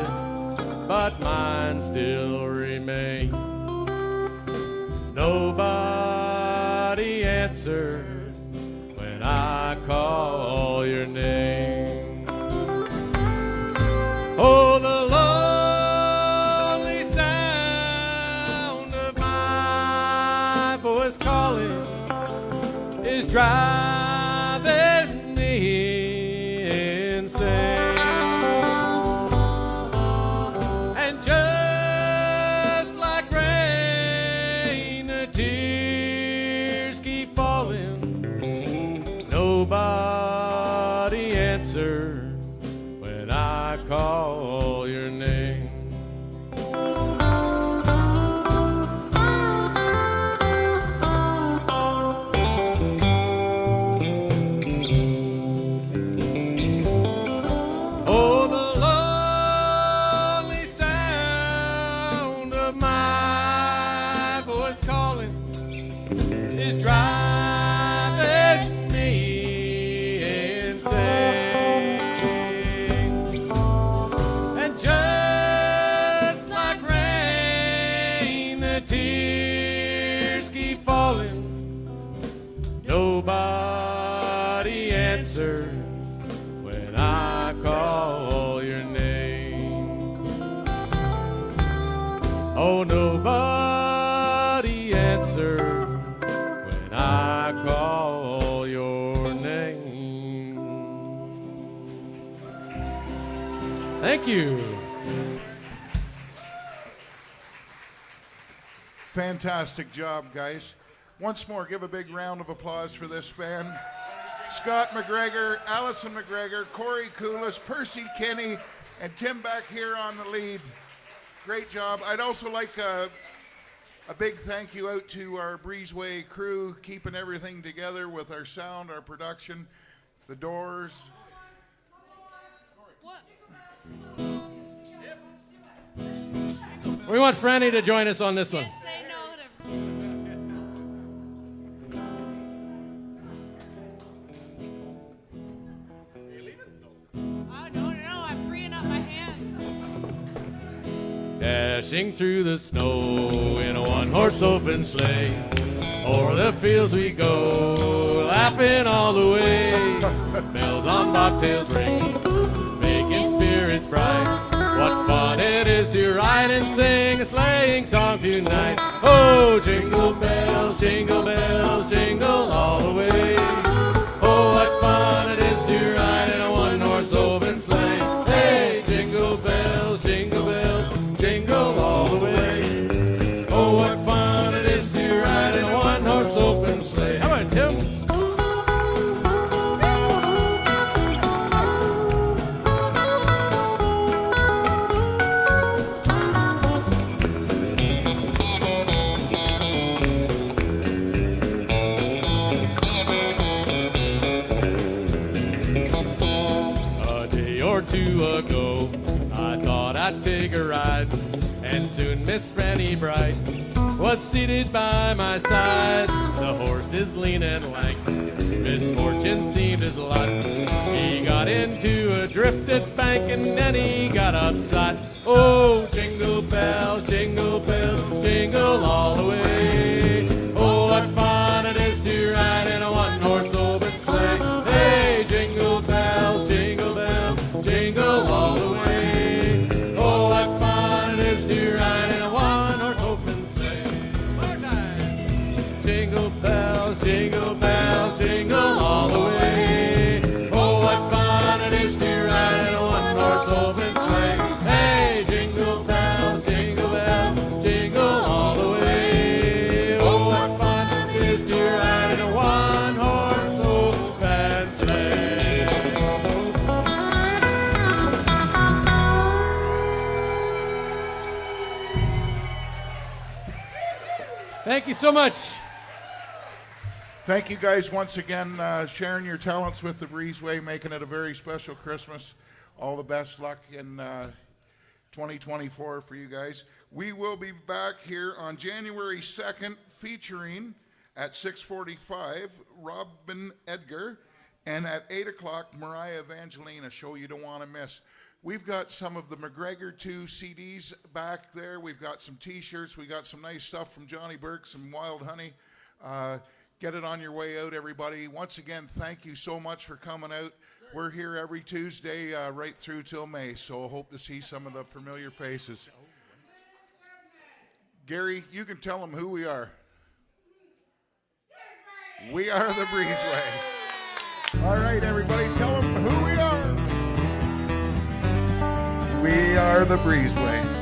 but mine still remains. Nobody answers when I call your name. Oh, the lonely sound of my voice calling is driving me insane. And just like rain, the tears keep falling. Nobody answers when I call your name. Oh, the lonely sound of my voice calling is driving me insane. And just like rain, the tears keep falling. Nobody answers when I call your name. Oh, nobody answers when I call your name. Thank you. Fantastic job, guys. Once more, give a big round of applause for this band. Scott MacGregor, Alison MacGregor, Cori Coulas, Percy Kenny, and Tim back here on the lead. Great job. I'd also like a big thank you out to our Breezeway crew, keeping everything together with our sound, our production, the doors. We want Franny to join us on this one. Say no to. Oh, no, I'm freeing up my hands. dashing through the snow in a one-horse open sleigh. O'er the fields we go, laughing all the way. Bells on bobtails ring, making spirits bright. What fun it is to ride and sing a sleighing song tonight. Oh, jingle bells, jingle all the way. Oh, what fun it is to ride in a one-horse open sleigh. Hey, jingle bells, jingle all the way. Oh, what fun it is to ride in a one-horse open sleigh. How about Tim? Two ago, I thought I'd take a ride, and soon Miss Franny Bright was seated by my side. The horse is lean and lank, misfortune seemed his lot. He got into a drifted bank and then he got upside. Oh, jingle bells, jingle all the way. Oh, what fun it is to ride in a one-horse open sleigh. Hey, jingle bells, jingle all the way. Oh, what fun it is to ride in a one-horse open sleigh. One more time. Jingle bells, jingle all the way. Oh, what fun it is to ride in a one-horse open sleigh. Hey, jingle bells, jingle all the way. Oh, what fun it is to ride in a one-horse open sleigh. Thank you so much. Thank you guys once again, sharing your talents with the Breezeway, making it a very special Christmas. All the best luck in 2024 for you guys. We will be back here on January 2nd featuring at 6:45 Robin Edgar, and at 8 o'clock Mariah Evangeline, a show you don't want to miss. We've got some of the MacGregor 2 CDs back there. We've got some T-shirts. We got some nice stuff from Johnny Burke, some Wild Honey. Get it on your way out, everybody. Once again, thank you so much for coming out. We're here every Tuesday right through till May, so I hope to see some of the familiar faces. Gary, you can tell them who we are. We are the Breezeway. All right, everybody, tell them who we are. We are the Breezeway.